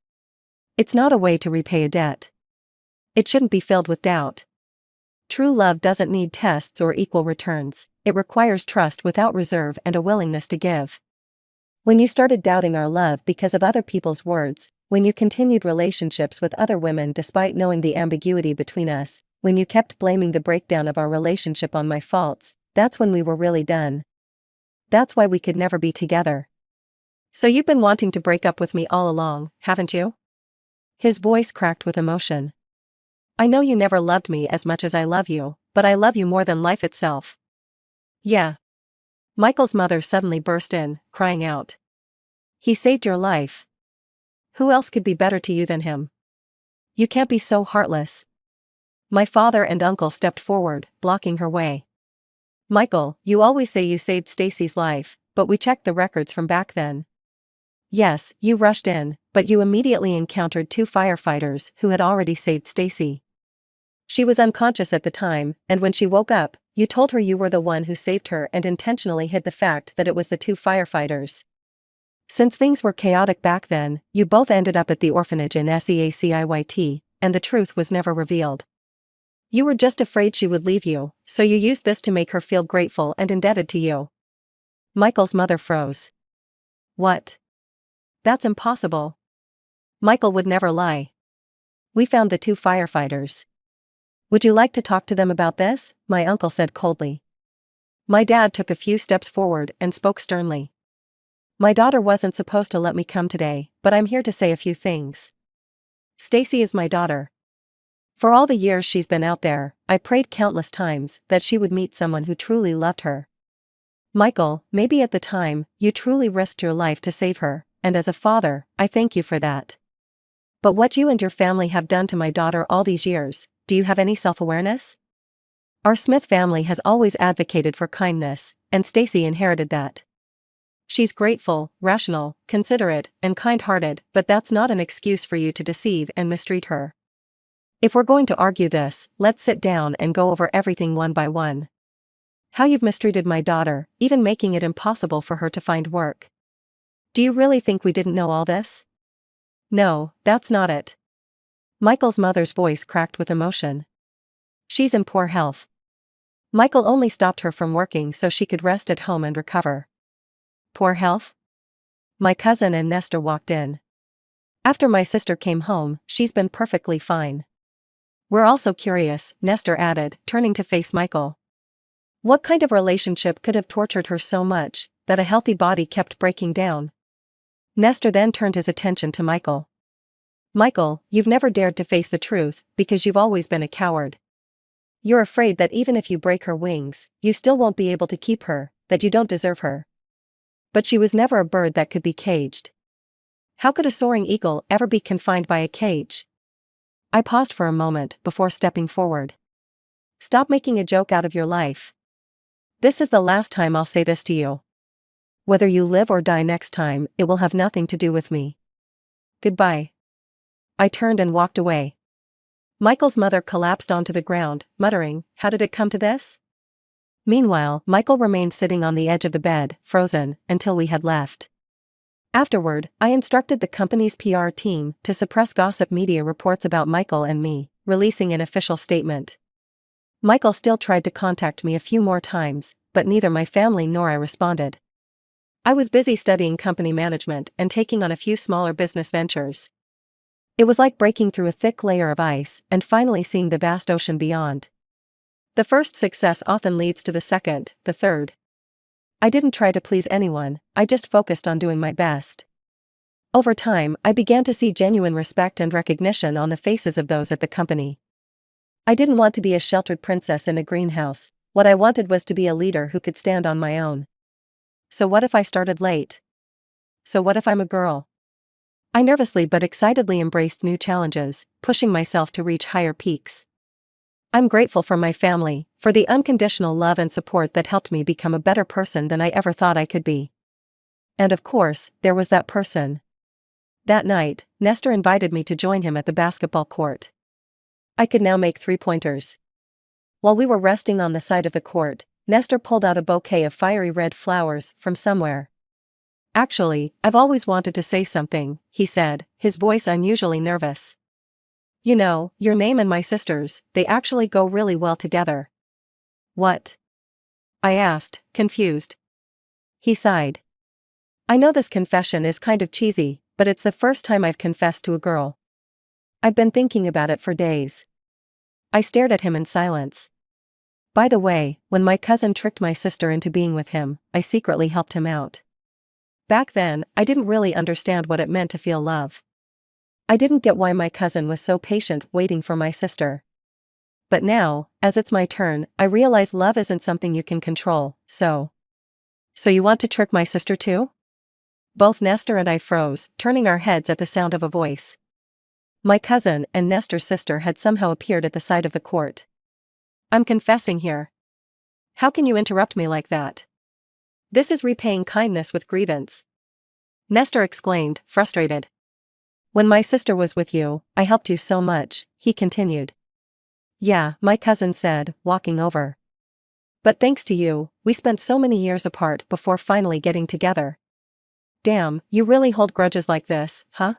It's not a way to repay a debt. It shouldn't be filled with doubt. True love doesn't need tests or equal returns, it requires trust without reserve and a willingness to give. When you started doubting our love because of other people's words, when you continued relationships with other women despite knowing the ambiguity between us, when you kept blaming the breakdown of our relationship on my faults, that's when we were really done. That's why we could never be together. So you've been wanting to break up with me all along, haven't you?" His voice cracked with emotion. "I know you never loved me as much as I love you, but I love you more than life itself." "Yeah." Michael's mother suddenly burst in, crying out. "He saved your life. Who else could be better to you than him? You can't be so heartless." My father and uncle stepped forward, blocking her way. "Michael, you always say you saved Stacy's life, but we checked the records from back then." "Yes, you rushed in, but you immediately encountered 2 firefighters who had already saved Stacy. She was unconscious at the time, and when she woke up, you told her you were the one who saved her and intentionally hid the fact that it was the 2 firefighters. Since things were chaotic back then, you both ended up at the orphanage in SEACIYT, and the truth was never revealed. You were just afraid she would leave you, so you used this to make her feel grateful and indebted to you." Michael's mother froze. "What? That's impossible. Michael would never lie. We found the 2 firefighters." "Would you like to talk to them about this?" my uncle said coldly. My dad took a few steps forward and spoke sternly. "My daughter wasn't supposed to let me come today, but I'm here to say a few things. Stacy is my daughter. For all the years she's been out there, I prayed countless times that she would meet someone who truly loved her. Michael, maybe at the time, you truly risked your life to save her, and as a father, I thank you for that. But what you and your family have done to my daughter all these years, do you have any self-awareness? Our Smith family has always advocated for kindness, and Stacy inherited that. She's grateful, rational, considerate, and kind-hearted, but that's not an excuse for you to deceive and mistreat her. If we're going to argue this, let's sit down and go over everything one by one. How you've mistreated my daughter, even making it impossible for her to find work. Do you really think we didn't know all this? No, that's not it. Michael's mother's voice cracked with emotion. She's in poor health. Michael only stopped her from working so she could rest at home and recover. Poor health? My cousin and Nestor walked in. After my sister came home, she's been perfectly fine. We're also curious, Nestor added, turning to face Michael. What kind of relationship could have tortured her so much, that a healthy body kept breaking down? Nestor then turned his attention to Michael. Michael, you've never dared to face the truth, because you've always been a coward. You're afraid that even if you break her wings, you still won't be able to keep her, that you don't deserve her. But she was never a bird that could be caged. How could a soaring eagle ever be confined by a cage? I paused for a moment before stepping forward. Stop making a joke out of your life. This is the last time I'll say this to you. Whether you live or die next time, it will have nothing to do with me. Goodbye. I turned and walked away. Michael's mother collapsed onto the ground, muttering, "How did it come to this?" Meanwhile, Michael remained sitting on the edge of the bed, frozen, until we had left. Afterward, I instructed the company's PR team to suppress gossip media reports about Michael and me, releasing an official statement. Michael still tried to contact me a few more times, but neither my family nor I responded. I was busy studying company management and taking on a few smaller business ventures. It was like breaking through a thick layer of ice and finally seeing the vast ocean beyond. The first success often leads to the second, the third. I didn't try to please anyone, I just focused on doing my best. Over time, I began to see genuine respect and recognition on the faces of those at the company. I didn't want to be a sheltered princess in a greenhouse, what I wanted was to be a leader who could stand on my own. So what if I started late? So what if I'm a girl? I nervously but excitedly embraced new challenges, pushing myself to reach higher peaks. I'm grateful for my family, for the unconditional love and support that helped me become a better person than I ever thought I could be. And of course, there was that person. That night, Nestor invited me to join him at the basketball court. I could now make three-pointers. While we were resting on the side of the court, Nestor pulled out a bouquet of fiery red flowers from somewhere. Actually, I've always wanted to say something, he said, his voice unusually nervous. You know, your name and my sister's, they actually go really well together. What? I asked, confused. He sighed. I know this confession is kind of cheesy, but it's the first time I've confessed to a girl. I've been thinking about it for days. I stared at him in silence. By the way, when my cousin tricked my sister into being with him, I secretly helped him out. Back then, I didn't really understand what it meant to feel love. I didn't get why my cousin was so patient waiting for my sister. But now, as it's my turn, I realize love isn't something you can control, so. So you want to trick my sister too? Both Nestor and I froze, turning our heads at the sound of a voice. My cousin and Nestor's sister had somehow appeared at the side of the court. I'm confessing here. How can you interrupt me like that? This is repaying kindness with grievance. Nestor exclaimed, frustrated. When my sister was with you, I helped you so much, he continued. Yeah, my cousin said, walking over. But thanks to you, we spent so many years apart before finally getting together. Damn, you really hold grudges like this, huh?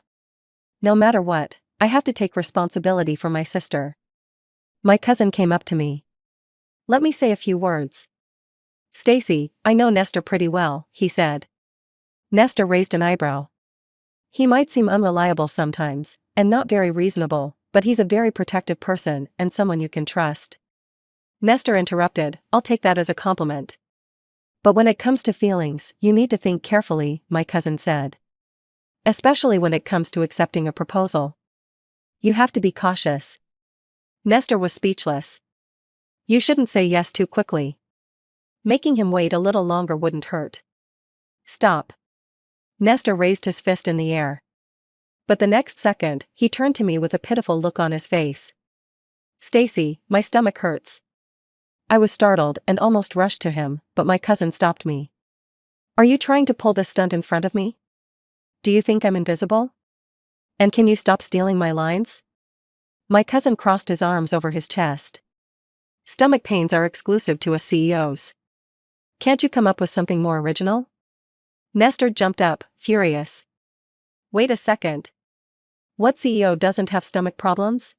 No matter what, I have to take responsibility for my sister. My cousin came up to me. Let me say a few words. Stacy, I know Nestor pretty well, he said. Nestor raised an eyebrow. He might seem unreliable sometimes, and not very reasonable, but he's a very protective person and someone you can trust. Nestor interrupted, I'll take that as a compliment. But when it comes to feelings, you need to think carefully, my cousin said. Especially when it comes to accepting a proposal. You have to be cautious. Nestor was speechless. You shouldn't say yes too quickly. Making him wait a little longer wouldn't hurt. Stop. Nestor raised his fist in the air. But the next second, he turned to me with a pitiful look on his face. Stacy, my stomach hurts. I was startled and almost rushed to him, but my cousin stopped me. Are you trying to pull this stunt in front of me? Do you think I'm invisible? And can you stop stealing my lines? My cousin crossed his arms over his chest. Stomach pains are exclusive to us CEOs. Can't you come up with something more original? Nestor jumped up, furious. Wait a second. What CEO doesn't have stomach problems?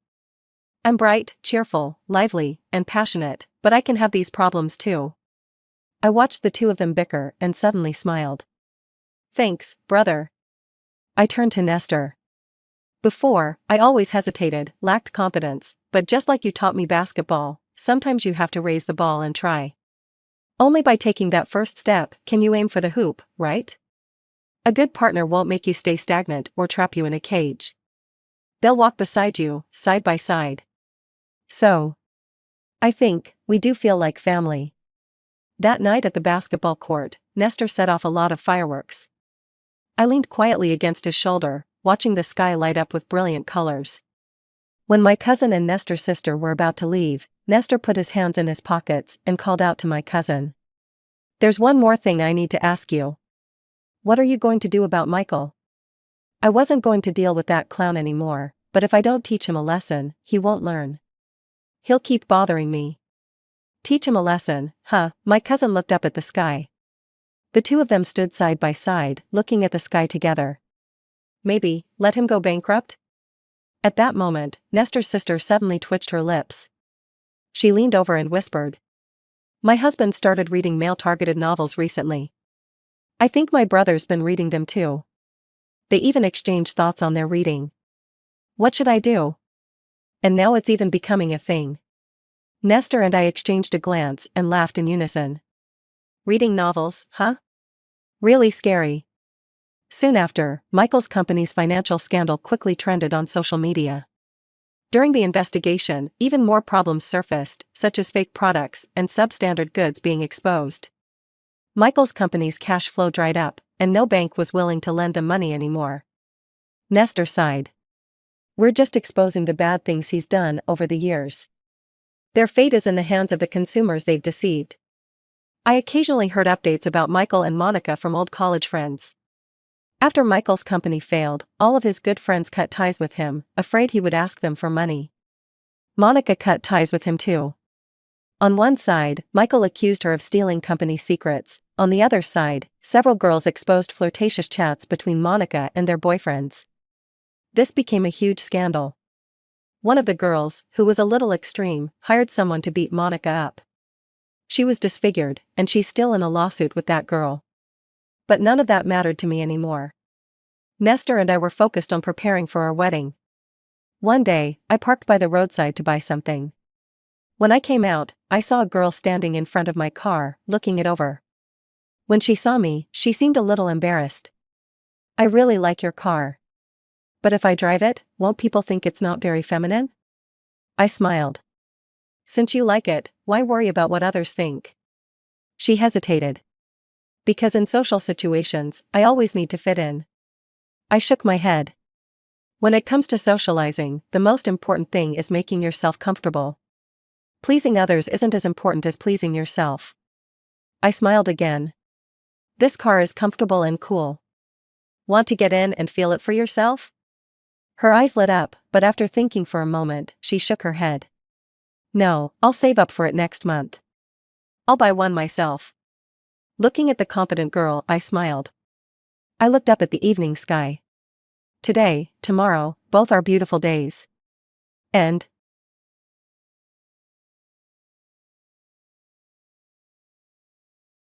I'm bright, cheerful, lively, and passionate, but I can have these problems too. I watched the two of them bicker and suddenly smiled. Thanks, brother. I turned to Nestor. Before, I always hesitated, lacked confidence, but just like you taught me basketball, sometimes you have to raise the ball and try. Only by taking that first step can you aim for the hoop, right? A good partner won't make you stay stagnant or trap you in a cage. They'll walk beside you, side by side. So, I think, we do feel like family. That night at the basketball court, Nestor set off a lot of fireworks. I leaned quietly against his shoulder, watching the sky light up with brilliant colors. When my cousin and Nestor's sister were about to leave, Nestor put his hands in his pockets and called out to my cousin. There's one more thing I need to ask you. What are you going to do about Michael? I wasn't going to deal with that clown anymore, but if I don't teach him a lesson, he won't learn. He'll keep bothering me. Teach him a lesson, huh? My cousin looked up at the sky. The two of them stood side by side, looking at the sky together. Maybe, let him go bankrupt? At that moment, Nestor's sister suddenly twitched her lips. She leaned over and whispered. My husband started reading male-targeted novels recently. I think my brother's been reading them too. They even exchanged thoughts on their reading. What should I do? And now it's even becoming a thing. Nestor and I exchanged a glance and laughed in unison. Reading novels, huh? Really scary. Soon after, Michael's company's financial scandal quickly trended on social media. During the investigation, even more problems surfaced, such as fake products and substandard goods being exposed. Michael's company's cash flow dried up, and no bank was willing to lend them money anymore. Nestor sighed. We're just exposing the bad things he's done over the years. Their fate is in the hands of the consumers they've deceived. I occasionally heard updates about Michael and Monica from old college friends. After Michael's company failed, all of his good friends cut ties with him, afraid he would ask them for money. Monica cut ties with him too. On one side, Michael accused her of stealing company secrets. On the other side, several girls exposed flirtatious chats between Monica and their boyfriends. This became a huge scandal. One of the girls, who was a little extreme, hired someone to beat Monica up. She was disfigured, and she's still in a lawsuit with that girl. But none of that mattered to me anymore. Nestor and I were focused on preparing for our wedding. One day, I parked by the roadside to buy something. When I came out, I saw a girl standing in front of my car, looking it over. When she saw me, she seemed a little embarrassed. I really like your car. But if I drive it, won't people think it's not very feminine? I smiled. Since you like it, why worry about what others think? She hesitated. Because in social situations, I always need to fit in. I shook my head. When it comes to socializing, the most important thing is making yourself comfortable. Pleasing others isn't as important as pleasing yourself. I smiled again. This car is comfortable and cool. Want to get in and feel it for yourself? Her eyes lit up, but after thinking for a moment, she shook her head. No, I'll save up for it next month. I'll buy one myself. Looking at the confident girl, I smiled. I looked up at the evening sky. Today, tomorrow, both are beautiful days. And,